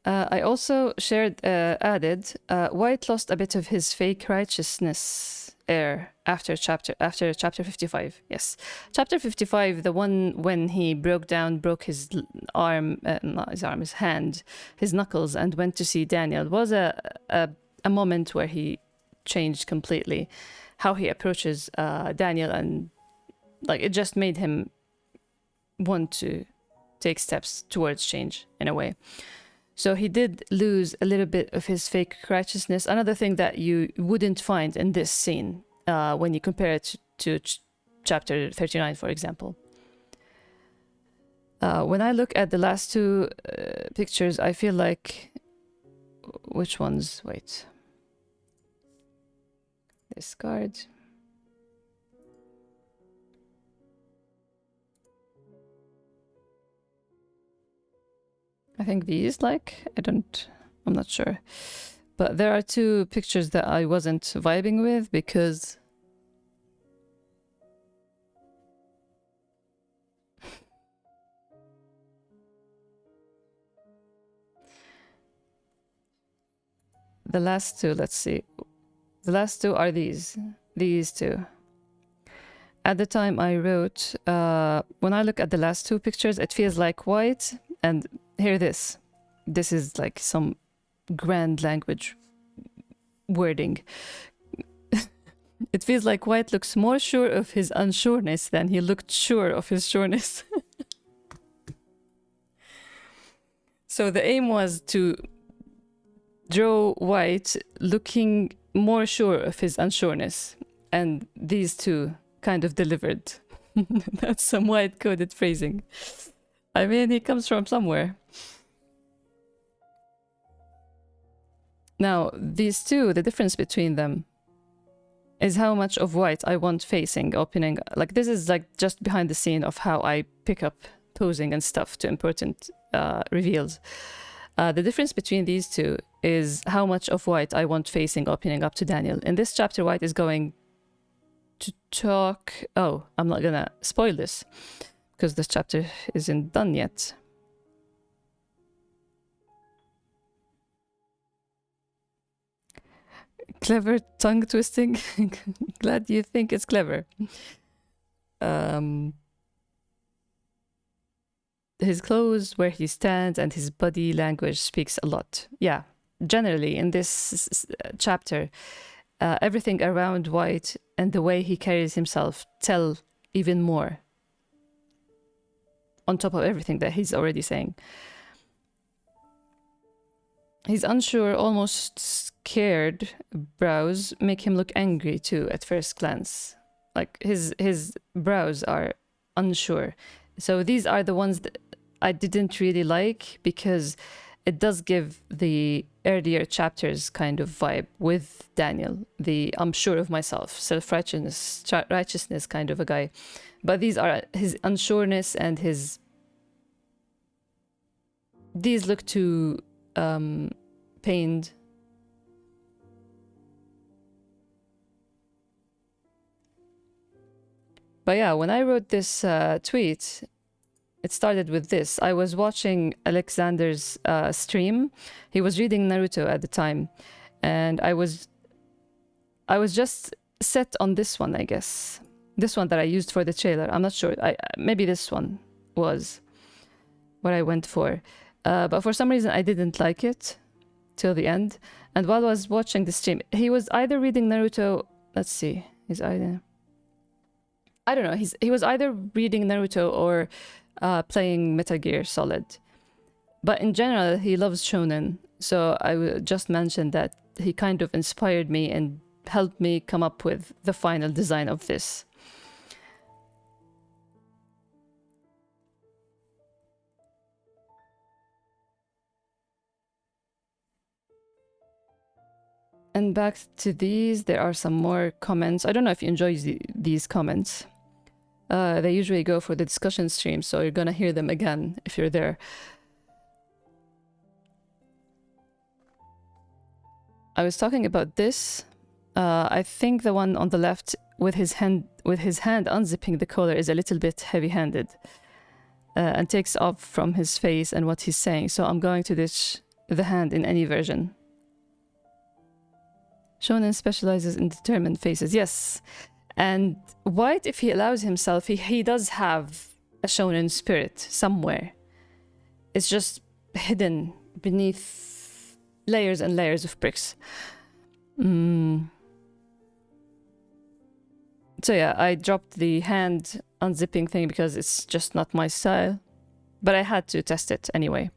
I also added, White lost a bit of his fake righteousness air after chapter 55. Yes, chapter 55, the one when he broke his arm, not his arm, his hand, his knuckles, and went to see Daniel, was a moment where he changed completely. How he approaches Daniel, and like it just made him want to take steps towards change in a way. So he did lose a little bit of his fake righteousness. Another thing that you wouldn't find in this scene when you compare it to chapter 39, for example. When I look at the last two pictures, I feel like... Which ones? Wait. Discard. I think these, like, I'm not sure. But there are two pictures that I wasn't vibing with because... The last two, let's see. The last two are these two. At the time I wrote, when I look at the last two pictures, it feels like White, and hear this. this is like some grand language wording. It feels like White looks more sure of his unsureness than he looked sure of his sureness. So the aim was to draw White looking more sure of his unsureness, and these two kind of delivered. That's some White coded phrasing. I mean, he comes from somewhere. Now, these two, the difference between them is how much of White I want facing, opening. Like, this is like just behind the scene of how I pick up posing and stuff to important reveals. The difference between these two is how much of White I want facing, opening up to Daniel. In this chapter, White is going to talk. Oh, I'm not gonna spoil this because this chapter isn't done yet. Clever tongue twisting. Glad you think it's clever. His clothes, where he stands, and his body language speaks a lot. Yeah, generally in this chapter, everything around White and the way he carries himself tell even more on top of everything that he's already saying. His unsure, almost scared brows make him look angry too at first glance. Like his brows are unsure. So these are the ones that I didn't really like because it does give the earlier chapters kind of vibe with Daniel, the I'm sure of myself, self-righteousness kind of a guy. But these are his unsureness and these look too pained. But yeah, when I wrote this tweet, it started with this. I was watching Alexander's stream. He was reading Naruto at the time, and I was just set on this one, I guess. This one that I used for the trailer. I'm not sure. Maybe this one was what I went for. But for some reason, I didn't like it till the end. And while I was watching the stream, he was either reading Naruto. Let's see. I don't know. He was either reading Naruto or playing Metal Gear Solid. But in general, he loves shonen. So I would just mention that he kind of inspired me and helped me come up with the final design of this. And back to these, there are some more comments. I don't know if you enjoy these comments. They usually go for the discussion stream, so you're gonna hear them again if you're there. I was talking about this. I think the one on the left with his hand unzipping the collar is a little bit heavy-handed and takes off from his face and what he's saying. So I'm going to ditch the hand in any version. Shonen specializes in determined faces. Yes. And White, if he allows himself, he does have a shonen spirit somewhere. It's just hidden beneath layers and layers of bricks. So yeah, I dropped the hand unzipping thing because it's just not my style. But I had to test it anyway.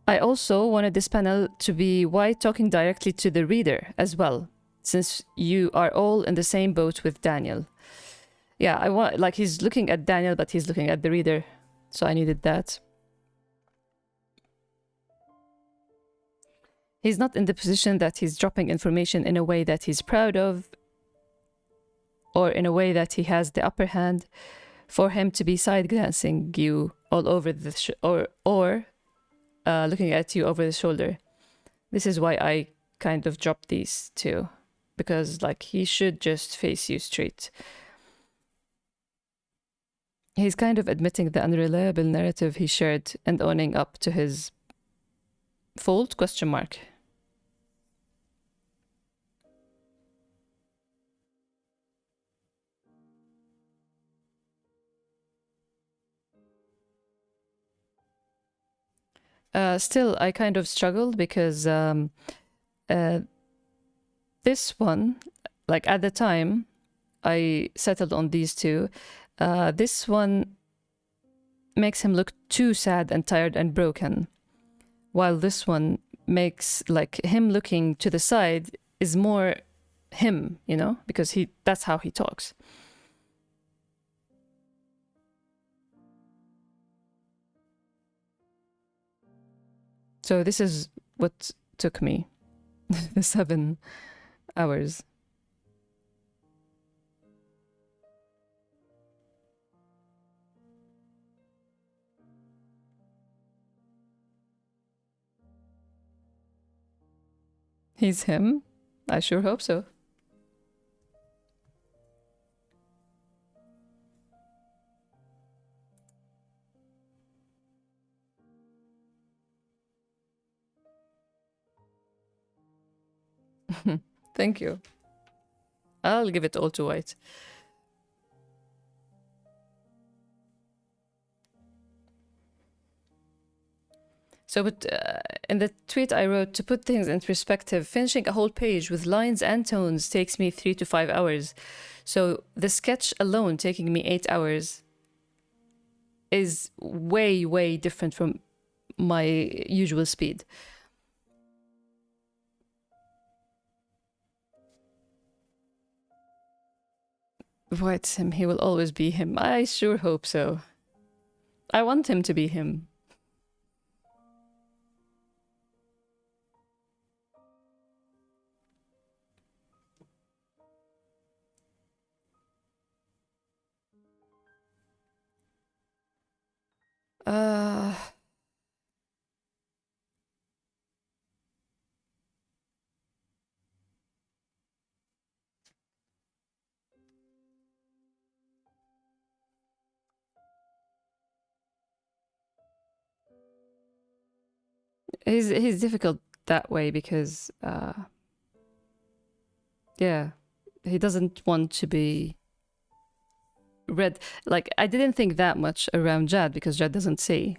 I also wanted this panel to be White talking directly to the reader as well, since you are all in the same boat with Daniel. Yeah, I want, like, he's looking at Daniel, but he's looking at the reader, so I needed that. He's not in the position that he's dropping information in a way that he's proud of, or in a way that he has the upper hand. For him to be side-glancing you all over the or looking at you over the shoulder. This is why I kind of dropped these two, because like he should just face you straight. He's kind of admitting the unreliable narrative he shared and owning up to his fault, ? Still, I kind of struggled because uh, this one, like at the time, I settled on these two. This one makes him look too sad and tired and broken, while this one makes like him looking to the side is more him, you know, because that's how he talks. So this is what took me the 7 hours. He's him? I sure hope so. Thank you. I'll give it all to White. So, but in the tweet I wrote, to put things in perspective, finishing a whole page with lines and tones takes me 3 to 5 hours. So the sketch alone taking me 8 hours is way, way different from my usual speed. White's him. He will always be him. I sure hope so. I want him to be him. Uh, he's difficult that way because yeah, he doesn't want to be read. Like I didn't think that much around Jad because Jad doesn't see.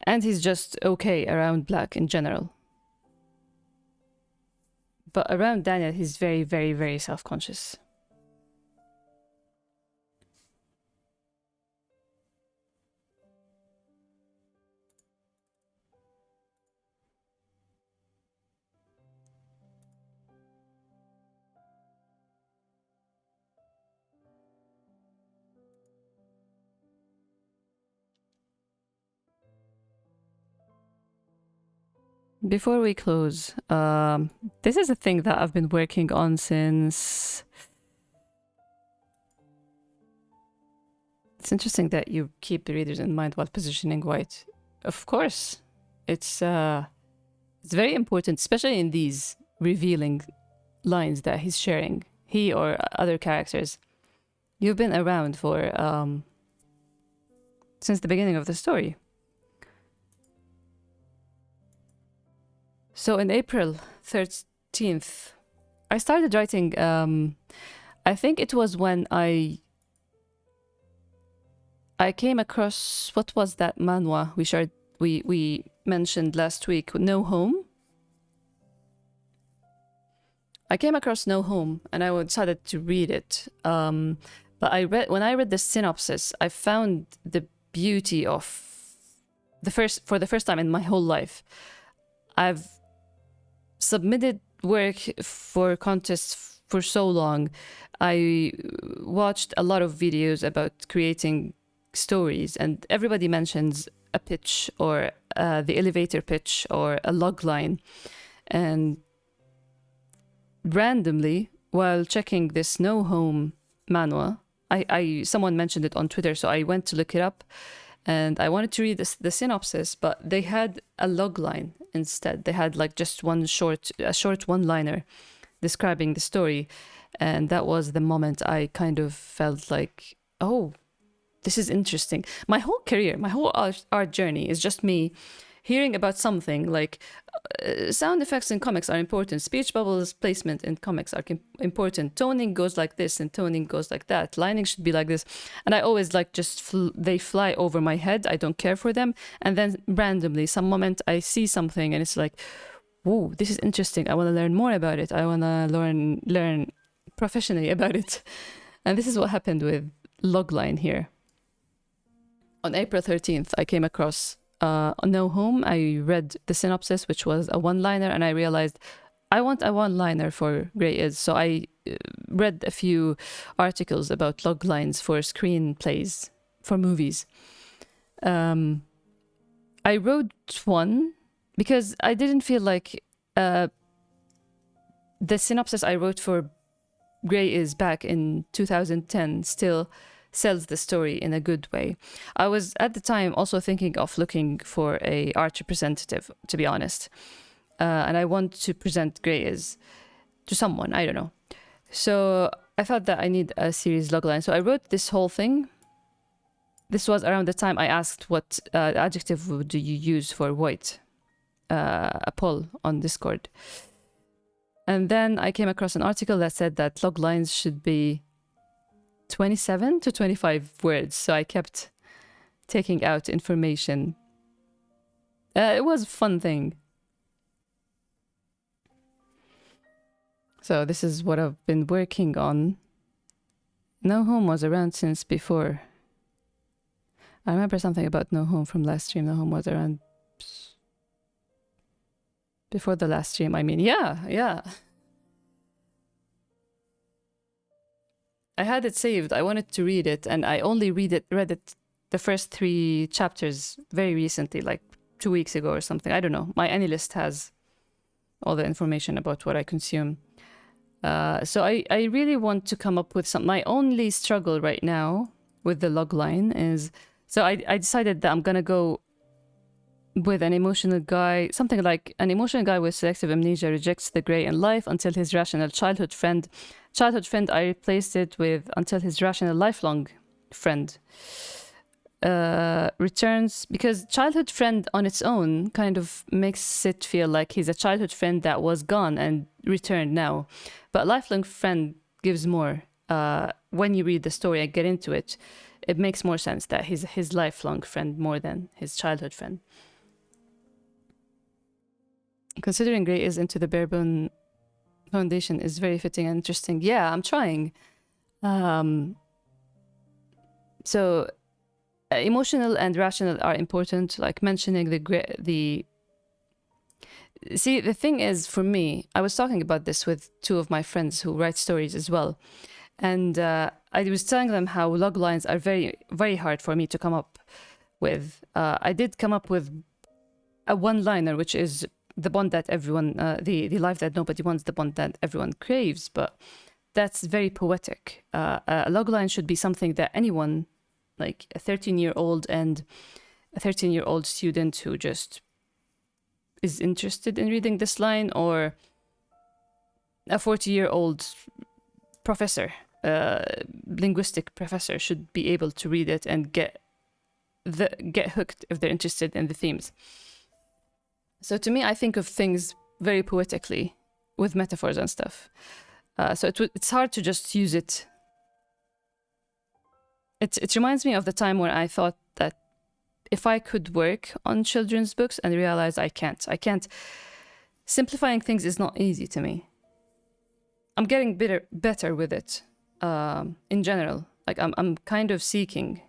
And he's just okay around Black in general. But around Daniel, he's very, very, very self-conscious. Before we close, this is a thing that I've been working on since. It's interesting that you keep the readers in mind while positioning White. Of course, it's very important, especially in these revealing lines that he's sharing, he or other characters. You've been around for since the beginning of the story. So in April 13th, I started writing. I think it was when I came across, what was that manhwa we mentioned last week, No Home. I came across No Home and I decided to read it. But when I read the synopsis, I found the beauty of for the first time in my whole life. I've submitted work for contests for so long. I watched a lot of videos about creating stories, and everybody mentions a pitch or the elevator pitch or a log line. And randomly, while checking this No Home manhwa, someone mentioned it on Twitter, so I went to look it up, and I wanted to read the synopsis, but they had a log line instead. They had like just a short one-liner describing the story, and that was the moment I kind of felt like, oh, this is interesting. My whole career, my whole art journey is just me hearing about something like sound effects in comics are important, speech bubbles placement in comics are important, toning goes like this and toning goes like that, lining should be like this, and I always like just they fly over my head, I don't care for them, and then randomly some moment I see something and it's like, whoa, this is interesting, I want to learn more about it, I want to learn professionally about it. And this is what happened with Logline here. On April 13th, I came across No Home. I read the synopsis, which was a one-liner, and I realized I want a one-liner for Grey Is. So I read a few articles about log lines for screenplays, for movies. I wrote one because I didn't feel like the synopsis I wrote for Grey Is back in 2010 still sells the story in a good way. I was at the time also thinking of looking for a art representative, to be honest, and I want to present Grey Is to someone, I don't know. So I thought that I need a series logline. So I wrote this whole thing. This was around the time I asked what adjective do you use for white, a poll on Discord. And then I came across an article that said that log lines should be 27 to 25 words. So I kept taking out information. It was a fun thing. So this is what I've been working on. No Home was around since before. I remember something about No Home from last stream. No Home was around before the last stream. I mean, yeah. I had it saved. I wanted to read it, and I only read it the first 3 chapters very recently, like 2 weeks ago or something. I don't know. My AnyList has all the information about what I consume. So I really want to come up with some. My only struggle right now with the logline is, so I decided that I'm gonna go with an emotional guy, something like an emotional guy with selective amnesia rejects the grey in life until his rational childhood friend, I replaced it with until his rational lifelong friend returns, because childhood friend on its own kind of makes it feel like he's a childhood friend that was gone and returned now. But lifelong friend gives more. When you read the story and get into it, it makes more sense that he's his lifelong friend more than his childhood friend. Considering Grey is into the barebone foundation is very fitting and interesting. Yeah, I'm trying. So emotional and rational are important, like mentioning the see, the thing is, for me, I was talking about this with 2 of my friends who write stories as well, and I was telling them how log lines are very, very hard for me to come up with. I did come up with a one-liner, which is the bond that everyone, the life that nobody wants, the bond that everyone craves, but that's very poetic. A logline should be something that anyone, like a 13-year-old and a 13-year-old student who just is interested in reading this line, or a 40-year-old professor, linguistic professor, should be able to read it and get hooked if they're interested in the themes. So to me, I think of things very poetically with metaphors and stuff. So it's hard to just use it. It reminds me of the time when I thought that if I could work on children's books and realize I can't. Simplifying things is not easy to me. I'm getting better with it in general. Like I'm kind of seeking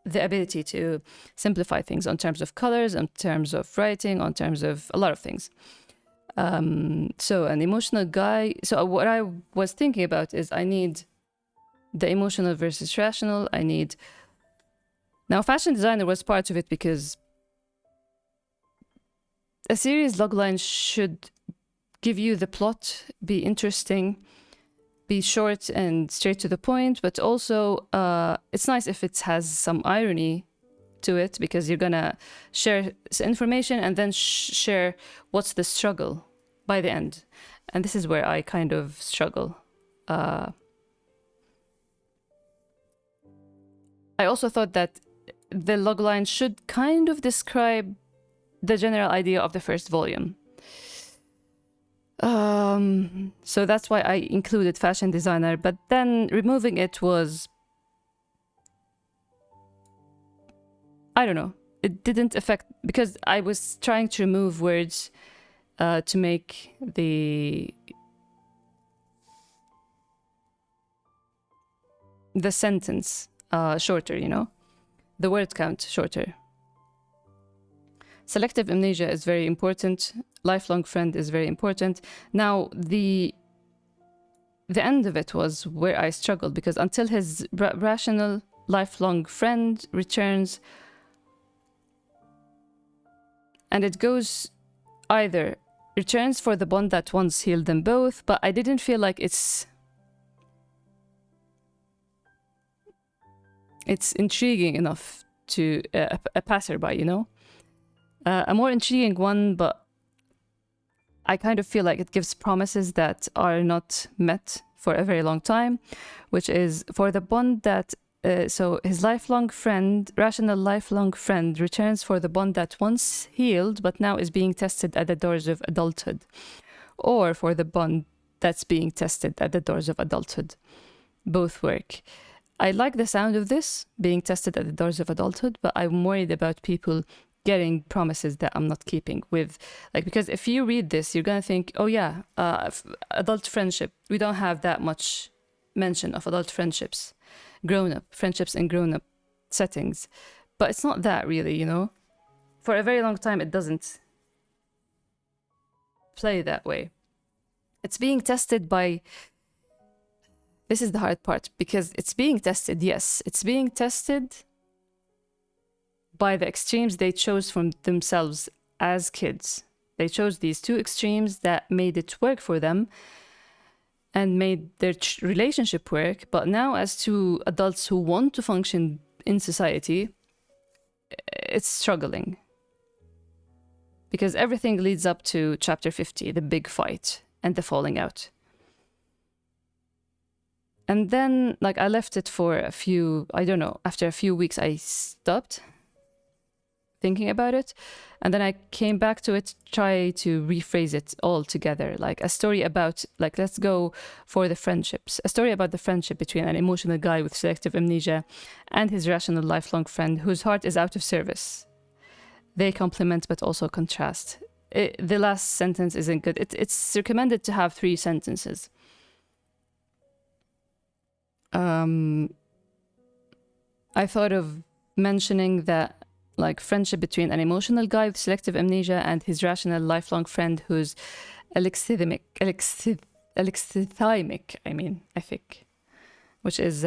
the ability to simplify things on terms of colors, on terms of writing, on terms of a lot of things. So an emotional guy. So what I was thinking about is I need the emotional versus rational. I need... Now, fashion designer was part of it because a series logline should give you the plot, be interesting, be short and straight to the point, but also it's nice if it has some irony to it, because you're gonna share information and then share what's the struggle by the end. And this is where I kind of struggle. I also thought that the logline should kind of describe the general idea of the first volume. So that's why I included fashion designer, but then removing it was, I don't know, it didn't affect, because I was trying to remove words to make the sentence shorter, you know, the word count shorter. Selective amnesia is very important. Lifelong friend is very important. Now, the end of it was where I struggled, because until his rational lifelong friend returns, and it goes either returns for the bond that once healed them both, but I didn't feel like it's intriguing enough to a passerby, you know? A more intriguing one, but I kind of feel like it gives promises that are not met for a very long time, which is for the bond that, so his lifelong friend, rational lifelong friend, returns for the bond that once healed but now is being tested at the doors of adulthood, or for the bond that's being tested at the doors of adulthood. Both work. I like the sound of this, being tested at the doors of adulthood, but I'm worried about people getting promises that I'm not keeping with, like, because if you read this, you're gonna think, oh yeah, adult friendship, we don't have that much mention of adult friendships, grown-up friendships in grown-up settings, but it's not that really, you know. For a very long time it doesn't play that way. It's being tested by, this is the hard part, because it's being tested, yes, it's being tested by the extremes they chose from themselves as kids. They chose these two extremes that made it work for them and made their relationship work. But now, as two adults who want to function in society, it's struggling. Because everything leads up to chapter 50, the big fight and the falling out. And then, like, I left it for a few, I don't know, after a few weeks, I stopped thinking about it, and then I came back to it, try to rephrase it all together, like a story about, like, let's go for the friendships, a story about the friendship between an emotional guy with selective amnesia and his rational lifelong friend whose heart is out of service. They complement but also contrast. The last sentence isn't good. It's recommended to have 3 sentences. I thought of mentioning that, like, friendship between an emotional guy with selective amnesia and his rational lifelong friend who's alexithymic, I mean, I think, which is,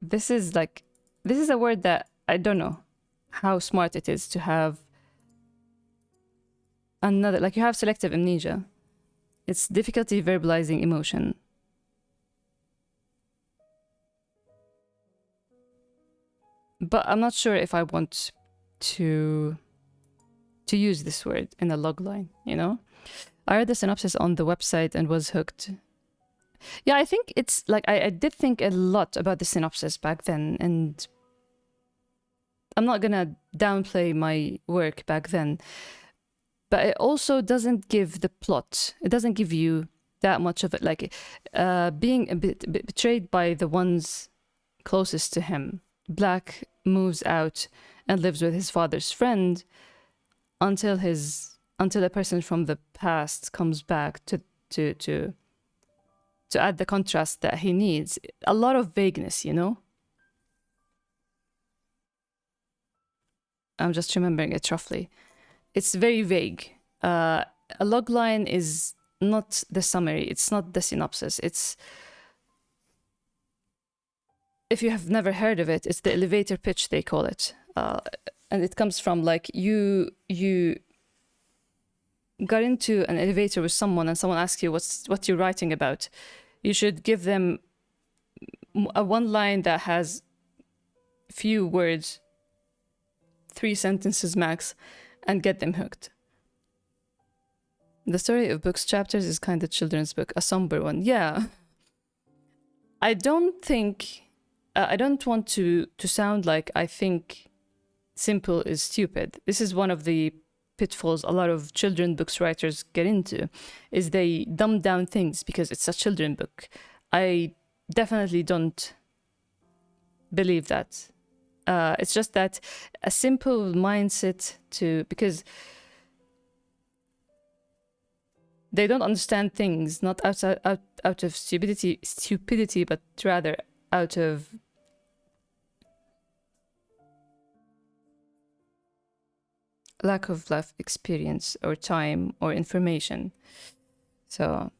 this is a word that I don't know how smart it is to have another, like, you have selective amnesia. It's difficulty verbalizing emotion. But I'm not sure if I want to use this word in a logline, you know? I read the synopsis on the website and was hooked. Yeah, I think it's like, I did think a lot about the synopsis back then, and I'm not gonna downplay my work back then, but it also doesn't give the plot. It doesn't give you that much of it, like being a bit betrayed by the ones closest to him. Black moves out and lives with his father's friend until a person from the past comes back to add the contrast that he needs. A lot of vagueness, you know? I'm just remembering it roughly. It's very vague. A logline is not the summary. It's not the synopsis. It's, if you have never heard of it, it's the elevator pitch, they call it. And it comes from, like, you got into an elevator with someone and someone asks you what you're writing about. You should give them a one line that has few words, 3 sentences max, and get them hooked. The story of books chapters is kind of children's book, a somber one. Yeah. I don't think I don't want to sound like I think simple is stupid. This is one of the pitfalls a lot of children books writers get into, is they dumb down things because it's a children book. I definitely don't believe that. It's just that a simple mindset because they don't understand things not out of stupidity, but rather out of lack of life experience or time or information. So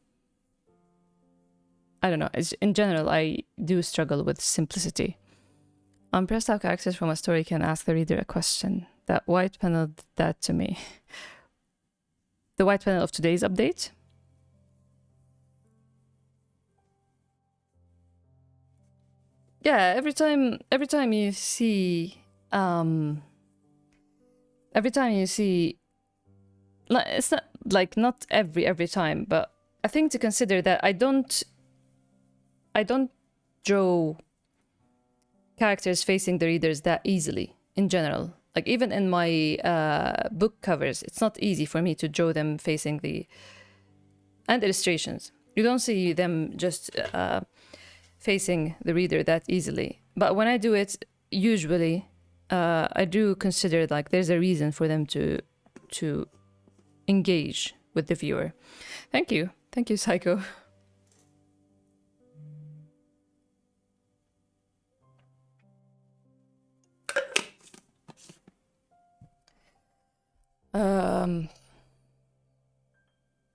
I don't know. In general, I do struggle with simplicity. I'm impressed how characters from a story can ask the reader a question. That white panel did that to me. The white panel of today's update. Yeah, every time you see it's not like not every time, but a thing to consider that I don't draw characters facing the readers that easily in general. Like even in my book covers, it's not easy for me to draw them facing and illustrations. You don't see them just facing the reader that easily. But when I do it, usually I do consider like there's a reason for them to engage with the viewer. Thank you, Psycho.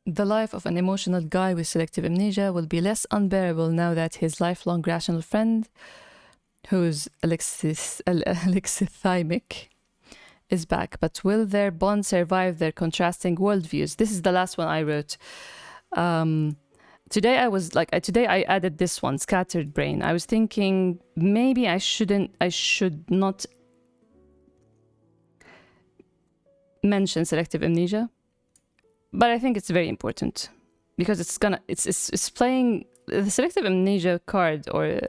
The life of an emotional guy with selective amnesia will be less unbearable now that his lifelong rational friend, who's alexithymic, is back. But will their bond survive their contrasting worldviews? This is the last one I wrote. Today I added this one, scattered brain. I was thinking maybe I should not mention selective amnesia, but I think it's very important because it's playing the selective amnesia card or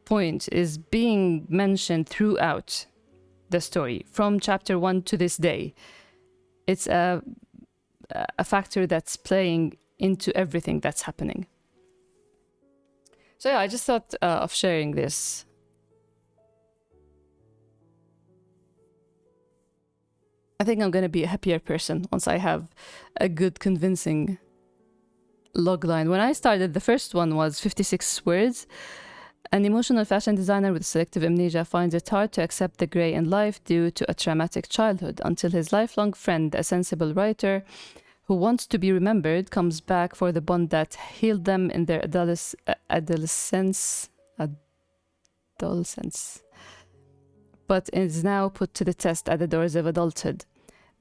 point is being mentioned throughout the story from chapter 1 to this day. It's a factor that's playing into everything that's happening. So yeah, I just thought of sharing this. I think I'm going to be a happier person once I have a good convincing logline. When I started, the first one was 56 words. An emotional fashion designer with selective amnesia finds it hard to accept the grey in life due to a traumatic childhood until his lifelong friend, a sensible writer who wants to be remembered, comes back for the bond that healed them in their adolescence, but is now put to the test at the doors of adulthood.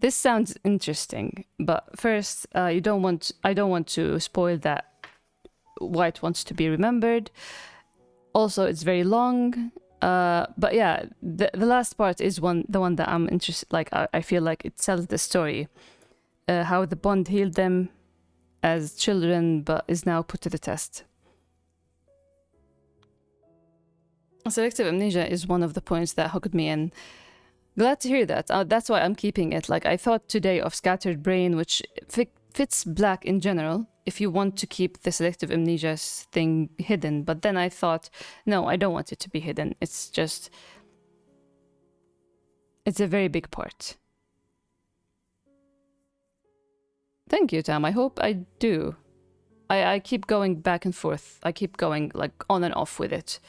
This sounds interesting, but first, I don't want to spoil that White wants to be remembered. Also, it's very long, but yeah, the last part is the one that I'm interested. Like I feel like it tells the story, how the bond healed them as children, but is now put to the test. Selective amnesia is one of the points that hooked me in. Glad to hear that. That's why I'm keeping it. Like I thought today of scattered brain, which fits Black in general, if you want to keep the selective amnesia thing hidden. But then I thought, no, I don't want it to be hidden. It's a very big part. Thank you, Tam. I hope I do. I keep going back and forth. I keep going like on and off with it.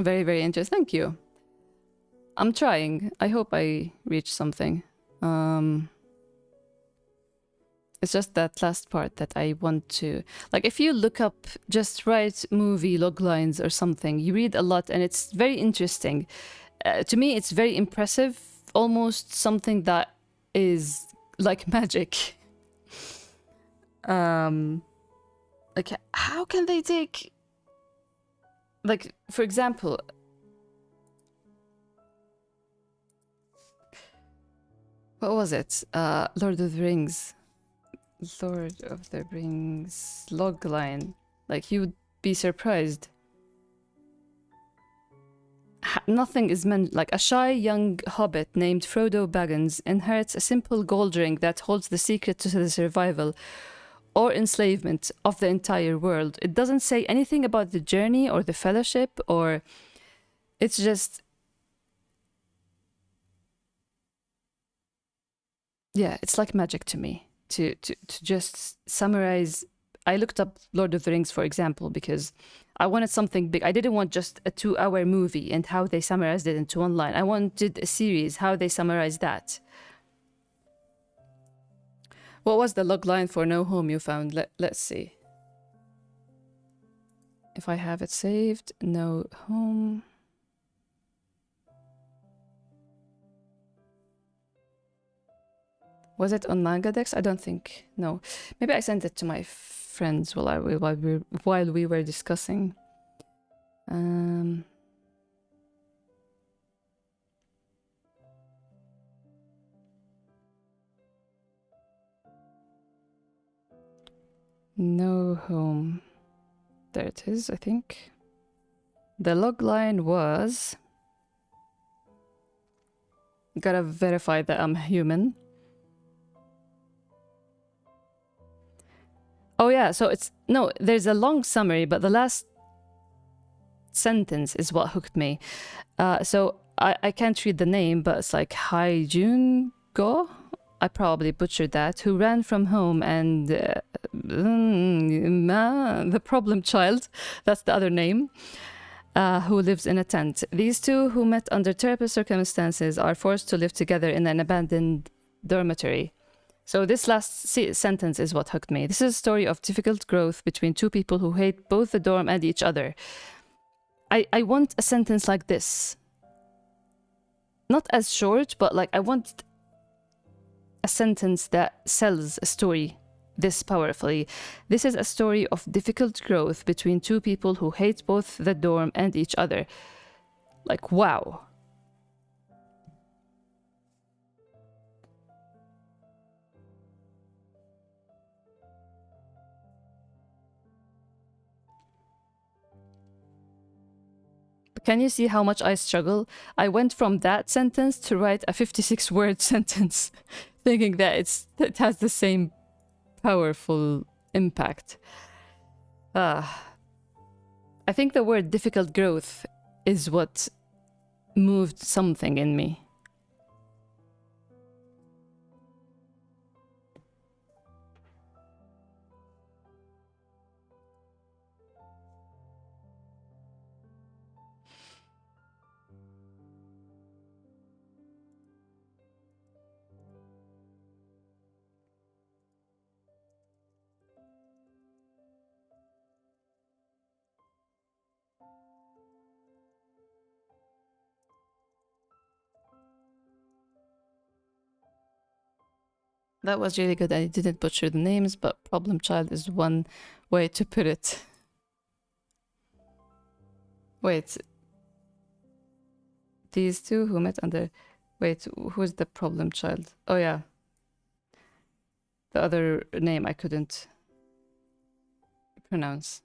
Very, very interesting. Thank you. I'm trying. I hope I reach something. It's just that last part that I want to... Like, if you look up, just write movie log lines or something, you read a lot and it's very interesting. To me, it's very impressive. Almost something that is like magic. Like, how can they take... Like, for example, What was it? Lord of the Rings. Lord of the Rings logline. Like, you would be surprised. Nothing is meant. Like, a shy young hobbit named Frodo Baggins inherits a simple gold ring that holds the secret to the survival or enslavement of the entire world. It doesn't say anything about the journey or the fellowship, or it's just, yeah, it's like magic to me to just summarize. I looked up Lord of the Rings, for example, because I wanted something big. I didn't want just a 2-hour movie and how they summarized it into one line. I wanted a series, how they summarized that. What was the log line for No Home you found? Let's see. If I have it saved, No Home. Was it on Mangadex? I don't think. No. Maybe I sent it to my friends while we were discussing. No Home. There it is, I think. The logline was... Gotta verify that I'm human. Oh yeah, so it's... No, there's a long summary, but the last sentence is what hooked me. So I can't read the name, but it's like Hai Jun Go? I probably butchered that. Who ran from home and... the problem child. That's the other name. Who lives in a tent. These two, who met under terrible circumstances, are forced to live together in an abandoned dormitory. So this last sentence is what hooked me. This is a story of difficult growth between two people who hate both the dorm and each other. I want a sentence like this. Not as short, but like I want a sentence that sells a story this powerfully. This is a story of difficult growth between two people who hate both the dorm and each other. Like, wow. Can you see how much I struggle? I went from that sentence to write a 56-word sentence, thinking that it has the same powerful impact. I think the word difficult growth is what moved something in me. That was really good. I didn't butcher the names, but problem child is one way to put it. Wait. These two who met under... Wait, who's the problem child? Oh yeah. The other name I couldn't pronounce.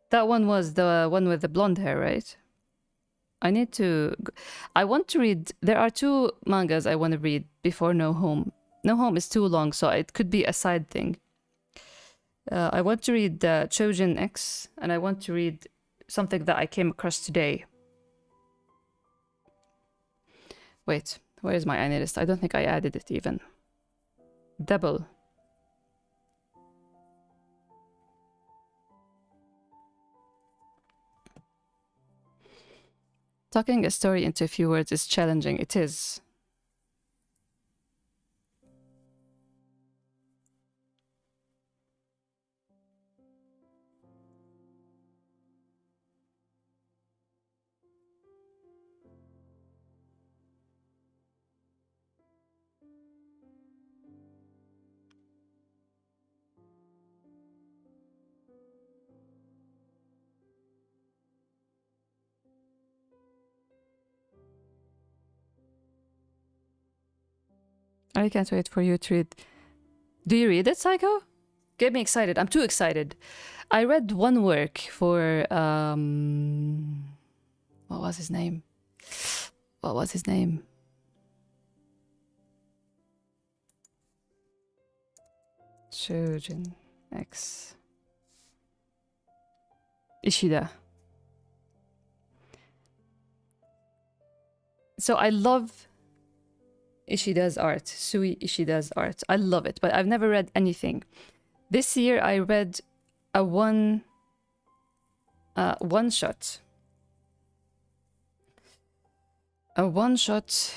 That one was the one with the blonde hair, right? I want to read... There are 2 mangas I want to read before No Home. No Home is too long, so it could be a side thing. I want to read Chojin X, and I want to read something that I came across today. Wait, where is my AniList? I don't think I added it even. Double. Tucking a story into a few words is challenging. It is. I can't wait for you to read. Do you read it, Psycho? Get me excited. I'm too excited. I read one work for what was his name? What was his name? Shojin X Ishida. So I love Ishida's art, Sui Ishida's art. I love it, but I've never read anything. This year I read a one shot. A one shot.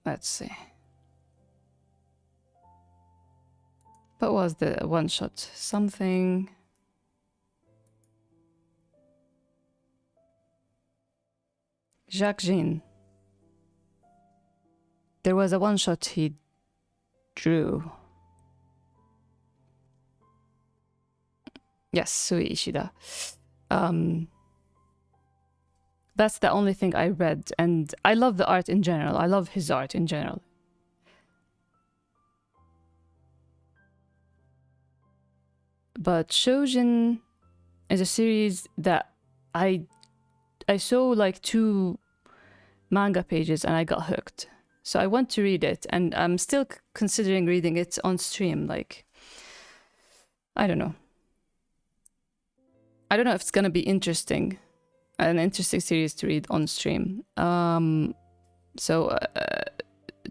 Let's see. What was the one shot? Something. Jacques Jean. There was a one shot he drew. Yes, Sui Ishida. That's the only thing I read, and I love the art in general. I love his art in general. But Shojin is a series that I saw like 2 manga pages and I got hooked. So I want to read it, and I'm still considering reading it on stream. Like, I don't know. I don't know if it's gonna be interesting, an interesting series to read on stream. So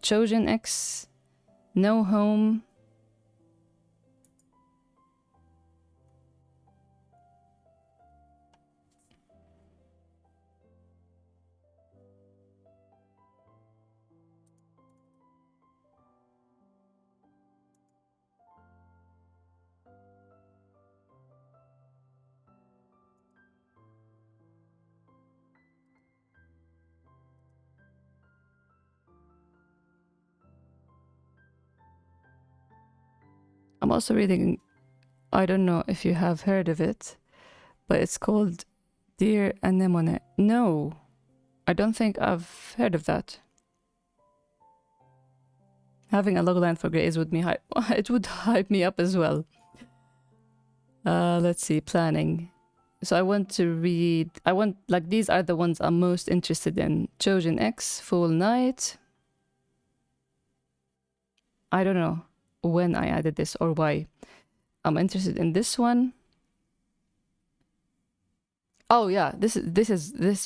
Chojin X, No Home. I'm also reading, I don't know if you have heard of it, but it's called Dear Anemone. No, I don't think I've heard of that. Having a logline for Grays would me hype. It would hype me up as well. Let's see, planning. So I want to read. Like, these are the ones I'm most interested in. Chojin X, Full Night. I don't know when I added this or why. I'm interested in this one. Oh yeah, this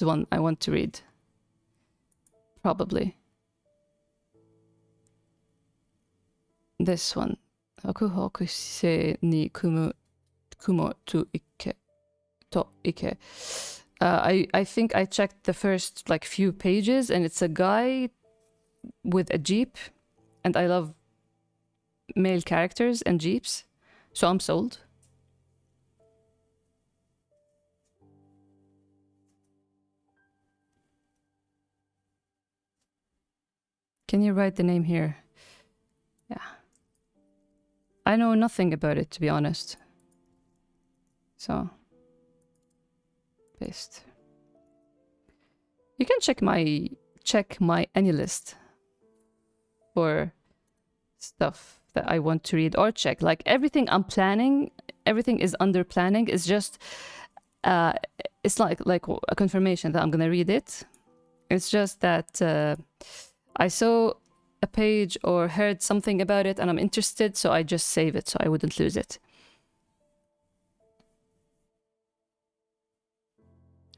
one I want to read. Probably. This one. Hakuhoku se ni kumo to ike. I think I checked the first like few pages, and it's a guy with a jeep, and I love male characters and jeeps, so I'm sold. Can you write the name here? Yeah. I know nothing about it, to be honest. So, paste. You can check my AnyList for stuff that I want to read or check. Like, everything I'm planning, everything is under planning. It's just, it's like a confirmation that I'm gonna read it. It's just that I saw a page or heard something about it and I'm interested, so I just save it so I wouldn't lose it.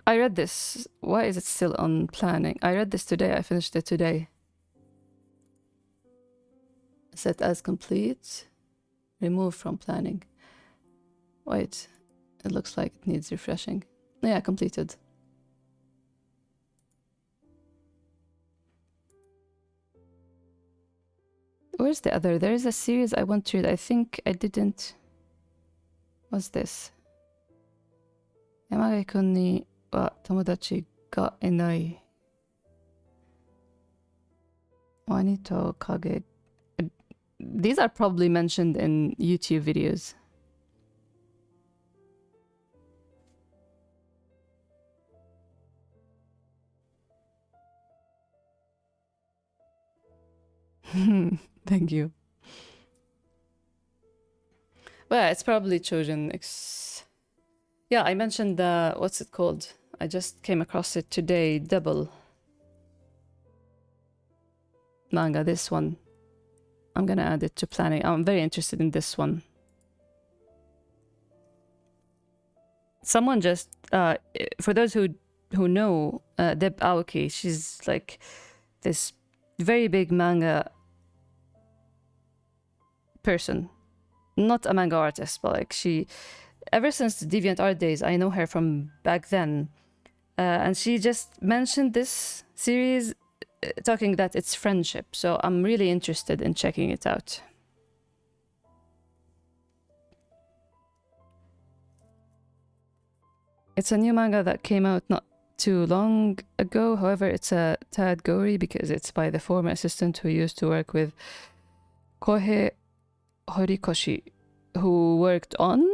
I read this. Why is it still on planning? I read this today. I finished it today. Set as complete. Remove from planning. Wait. It looks like it needs refreshing. Yeah, completed. Where's the other? There is a series I want to read. I think I didn't. What's this? Yamage-kun ni wa tomodachi ga inai. Wani to kage. These are probably mentioned in YouTube videos. Thank you. Well, it's probably chosen. Yeah, I mentioned what's it called? I just came across it today. Double manga. This one. I'm gonna add it to planning. I'm very interested in this one. Someone just for those who know Deb Aoki, she's like this very big manga person, not a manga artist, but like she, ever since the DeviantArt days, I know her from back then, and she just mentioned this series, talking that it's friendship. So I'm really interested in checking it out. It's a new manga that came out not too long ago. However, it's a tad gory because it's by the former assistant who used to work with Kohei Horikoshi, who worked on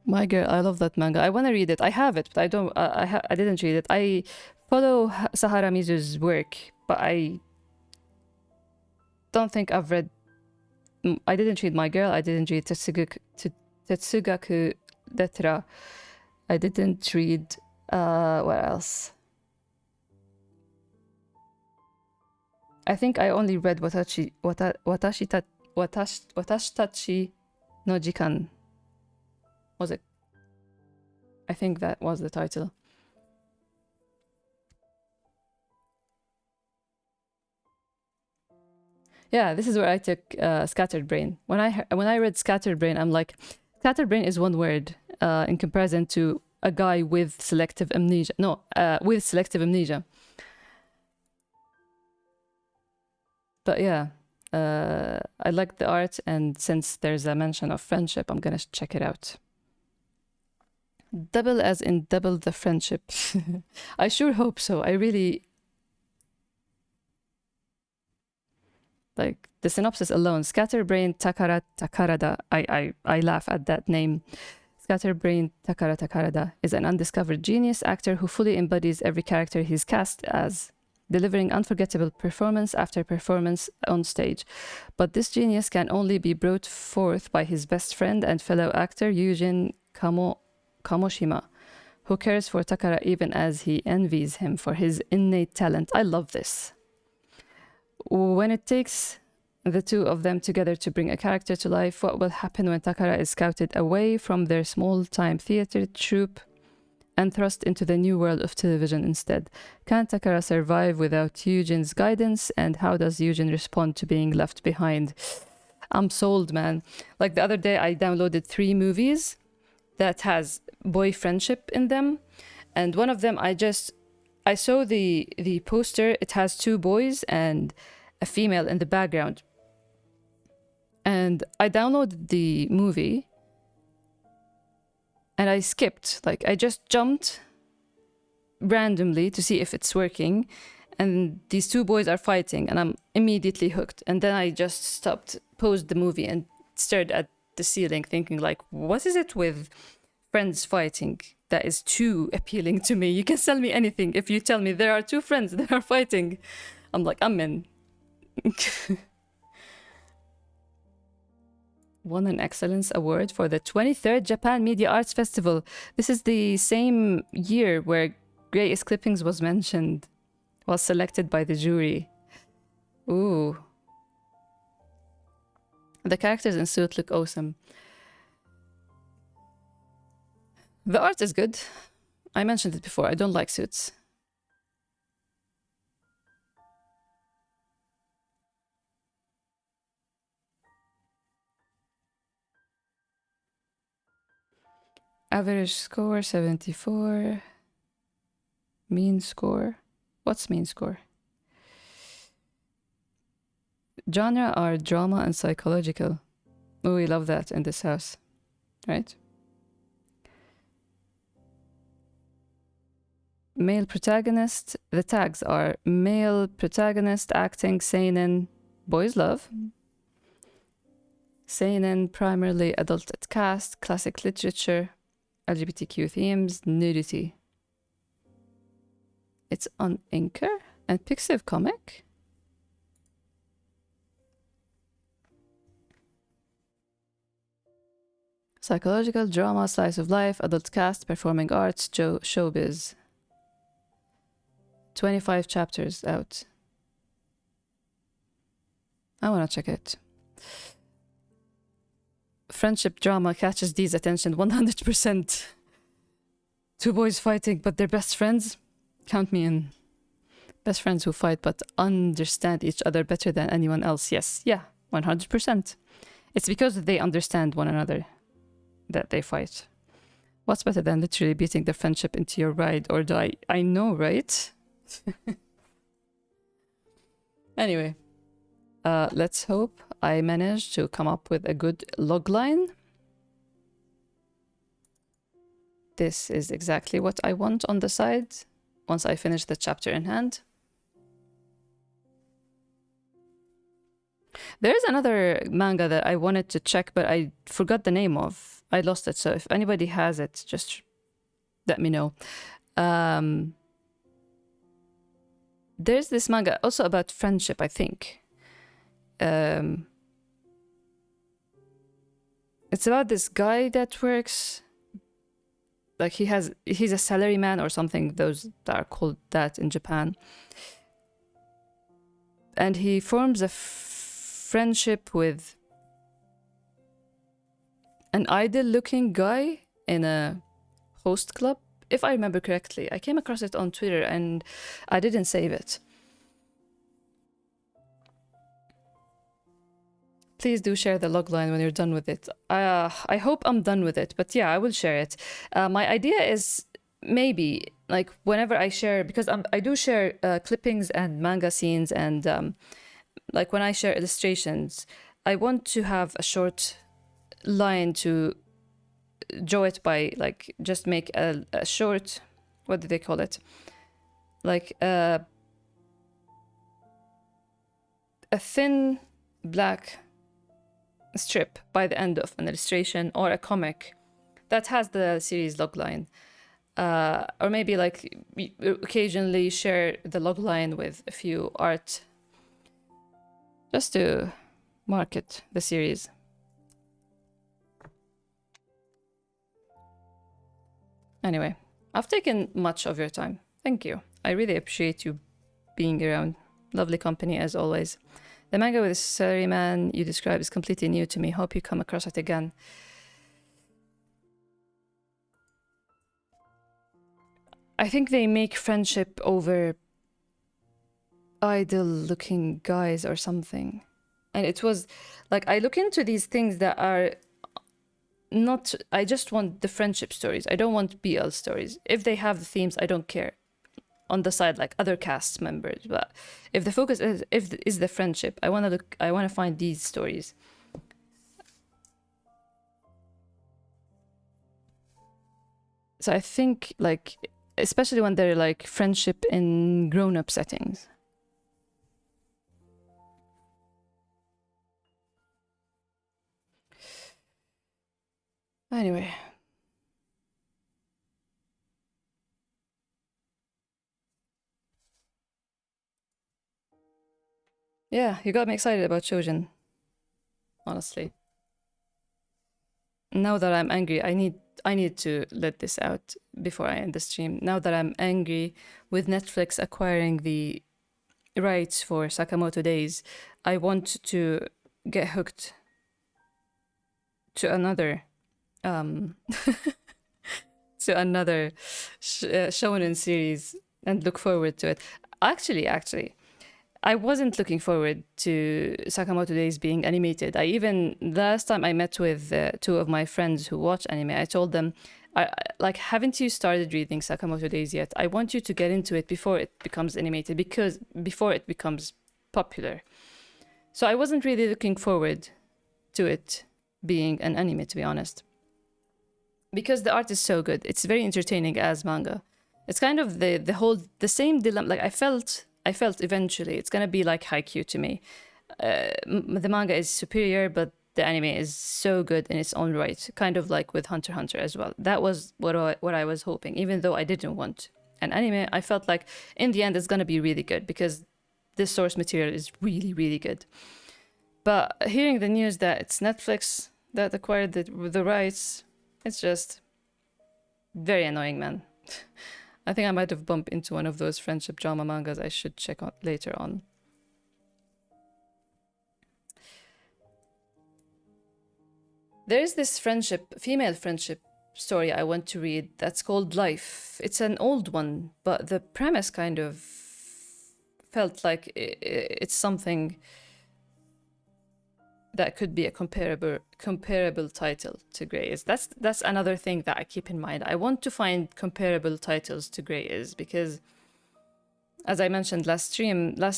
My Girl. I love that manga. I want to read it. I have it, but I don't. I didn't read it. I follow Sahara Mizu's work, but I don't think I've read. I didn't read My Girl. I didn't read Tetsugaku Detra. I didn't read. What else? I think I only read Watashi Tachi no Jikan. Was it? I think that was the title. Yeah, this is where I took Scattered Brain. When I read Scattered Brain, I'm like, Scattered Brain is one word in comparison to a guy with selective amnesia. No, with selective amnesia. But yeah, I like the art, and since there's a mention of friendship, I'm gonna check it out. Double as in double the friendship. I sure hope so. I really like the synopsis alone. Scatterbrain Takara Takarada. I laugh at that name. Scatterbrain Takara Takarada is an undiscovered genius actor who fully embodies every character he's cast as, delivering unforgettable performance after performance on stage. But this genius can only be brought forth by his best friend and fellow actor Yujin Kamoshima, who cares for Takara even as he envies him for his innate talent. I love this. When it takes the two of them together to bring a character to life, what will happen when Takara is scouted away from their small-time theater troupe and thrust into the new world of television instead? Can Takara survive without Yujin's guidance, and how does Yujin respond to being left behind? I'm sold, man. Like the other day, I downloaded 3 movies that has boy friendship in them, and one of them I saw the poster. It has 2 boys and a female in the background, and I downloaded the movie and I skipped. Like, I just jumped randomly to see if it's working, and these 2 boys are fighting, and I'm immediately hooked. And then I just stopped, paused the movie, and stared at the ceiling, thinking like, what is it with friends fighting that is too appealing to me? You can sell me anything if you tell me there are 2 friends that are fighting. I'm like, I'm in. Won an Excellence Award for the 23rd Japan Media Arts Festival. This is the same year where Grey's Clippings was mentioned, was selected by the jury. Ooh. The characters in Suit look awesome. The art is good. I mentioned it before. I don't like Suits. Average score 74. Mean score. What's mean score? Genre are drama and psychological. Oh, we love that in this house, right? Male protagonist. The tags are male protagonist, acting, seinen, boys love. Seinen, primarily adult cast, classic literature, LGBTQ themes, nudity. It's on Anchor. And Pixiv comic? Psychological drama, slice of life, adult cast, performing arts, showbiz. 25 chapters out. I wanna check it. Friendship drama catches Dee's attention 100%. Two boys fighting, but they're best friends? Count me in. Best friends who fight but understand each other better than anyone else. Yes, yeah, 100%. It's because they understand one another that they fight. What's better than literally beating the friendship into your ride or die? I know, right? Anyway, let's hope I manage to come up with a good logline. This is exactly what I want on the side once I finish the chapter in hand. There's another manga that I wanted to check, but I forgot the name of. I lost it, so if anybody has it, just let me know. There's this manga also about friendship, I think. It's about this guy that works, like he's a salaryman or something, those that are called that in Japan. And he forms a friendship with an idol-looking guy in a host club, if I remember correctly. I came across it on Twitter and I didn't save it. Please do share the logline when you're done with it. I hope I'm done with it, but yeah, I will share it. My idea is maybe, like, whenever I share, because I do share clippings and manga scenes, and like when I share illustrations, I want to have a short line to draw it by, like, just make a short, what do they call it? Like a thin black strip by the end of an illustration or a comic that has the series logline. Or maybe like occasionally share the logline with a few art just to market the series. Anyway, I've taken much of your time. Thank you. I really appreciate you being around. Lovely company as always. The manga with the salaryman you describe is completely new to me. Hope you come across it again. I think they make friendship over idol-looking guys or something. And it was like, I look into these things that are not, I just want the friendship stories. I don't want BL stories. If they have the themes, I don't care. On the side, like other cast members, but if the focus is the friendship, I want to find these stories. So I think, like, especially when they're like friendship in grown-up settings. Anyway. Yeah, you got me excited about Shojin. Honestly. Now that I'm angry, I need to let this out before I end the stream. Now that I'm angry with Netflix acquiring the rights for Sakamoto Days, I want to get hooked to another to another shonen series and look forward to it. Actually, I wasn't looking forward to Sakamoto Days being animated. Last time I met with two of my friends who watch anime, I told them, like, haven't you started reading Sakamoto Days yet? I want you to get into it before it becomes animated, because before it becomes popular. So I wasn't really looking forward to it being an anime, to be honest. Because the art is so good. It's very entertaining as manga. It's kind of the same dilemma. Like, I felt eventually it's gonna be like Haikyuu to me. The manga is superior, but the anime is so good in its own right. Kind of like with Hunter x Hunter as well. That was what I was hoping, even though I didn't want and anime, I felt like in the end it's gonna be really good because this source material is really, really good. But hearing the news that it's Netflix that acquired the rights, it's just very annoying, man. I think I might have bumped into one of those friendship drama mangas I should check out later on. There's this female friendship story I want to read that's called Life. It's an old one, but the premise kind of felt like it's something that could be a comparable title to Grey. That's another thing that I keep in mind. I want to find comparable titles to Grey because, as I mentioned last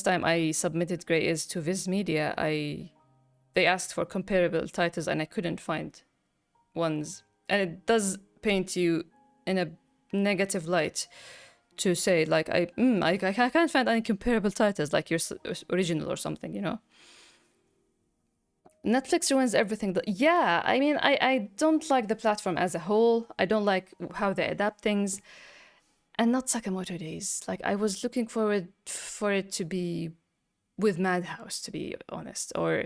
time I submitted Grey to Viz Media, they asked for comparable titles and I couldn't find ones. And it does paint you in a negative light to say, like, I can't find any comparable titles like your original or something, you know? Netflix ruins everything. Yeah, I mean, I don't like the platform as a whole. I don't like how they adapt things. And not Sakamoto Days. Like, I was looking forward for it to be with Madhouse, to be honest, or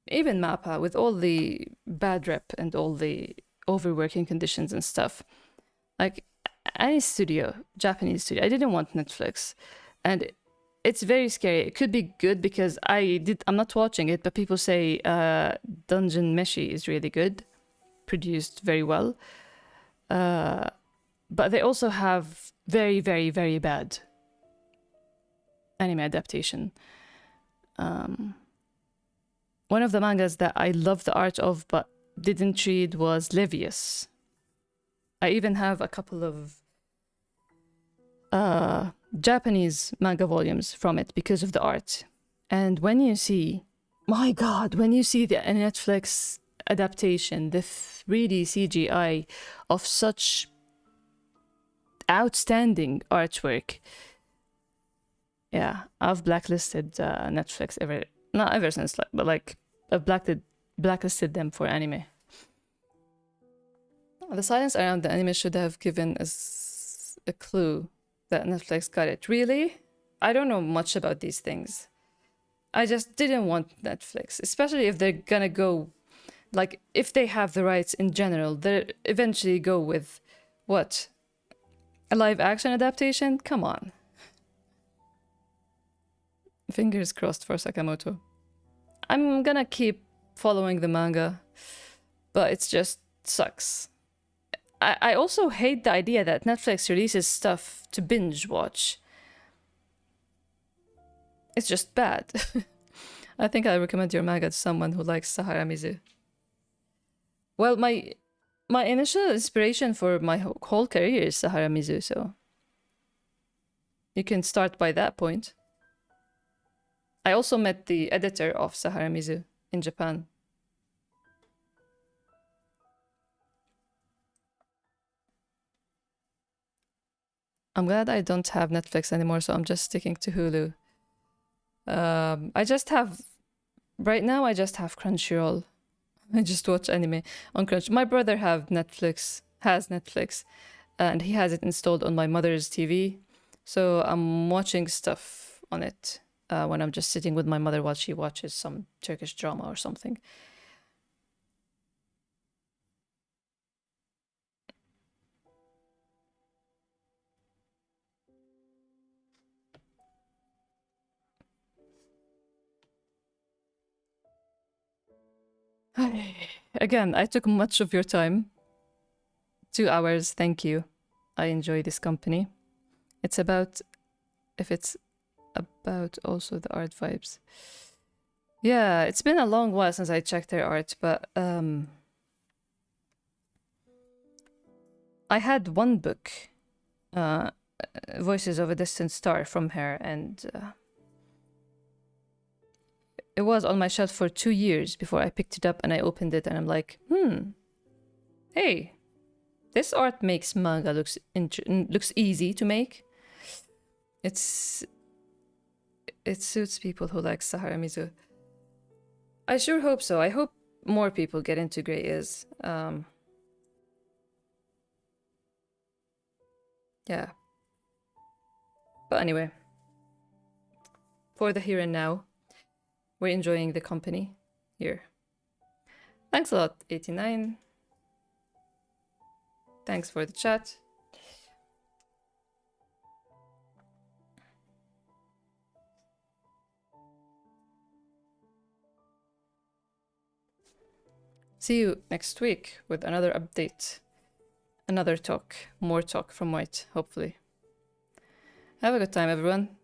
even Mappa, with all the bad rep and all the overworking conditions and stuff. Like, any studio, Japanese studio, I didn't want Netflix. And it's very scary. It could be good because I'm not watching it, but people say Dungeon Meshi is really good, produced very well. But they also have very, very, very bad anime adaptation. One of the mangas that I love the art of but didn't read was Levius. I even have a couple of Japanese manga volumes from it because of the art. And when you see, my God, when you see the Netflix adaptation, the 3D CGI of such outstanding artwork, yeah, I've blacklisted Netflix not ever since, but like I've blacklisted them for anime. The silence around the anime should have given us a clue that Netflix got it. Really? I don't know much about these things. I just didn't want Netflix, especially if they're gonna go, like, if they have the rights in general, they'll eventually go with, what? A live action adaptation? Come on. Fingers crossed for Sakamoto. I'm gonna keep following the manga, but it just sucks. I also hate the idea that Netflix releases stuff to binge watch. It's just bad. I think I recommend your manga to someone who likes Sahara Mizu. Well, my initial inspiration for my whole career is Sahara Mizu, so you can start by that point. I also met the editor of Sahara Mizu in Japan. I'm glad I don't have Netflix anymore, so I'm just sticking to Hulu. Right now I just have Crunchyroll. I just watch anime on Crunchyroll. My brother has Netflix, and he has it installed on my mother's TV. So I'm watching stuff on it when I'm just sitting with my mother while she watches some Turkish drama or something. Again, I took much of your time. 2 hours, thank you. I enjoy this company. It's about also the art vibes. Yeah, it's been a long while since I checked their art, but I had one book, Voices of a Distant Star from her, and it was on my shelf for 2 years before I picked it up and I opened it and I'm like, hey, this art makes manga looks easy to make. It suits people who like Sahara Mizu. I sure hope so. I hope more people get into Grey Is. Yeah. But anyway, for the here and now, we're enjoying the company here. Thanks a lot, 89. Thanks for the chat. See you next week with another update, another talk, more talk from White, hopefully. Have a good time, everyone.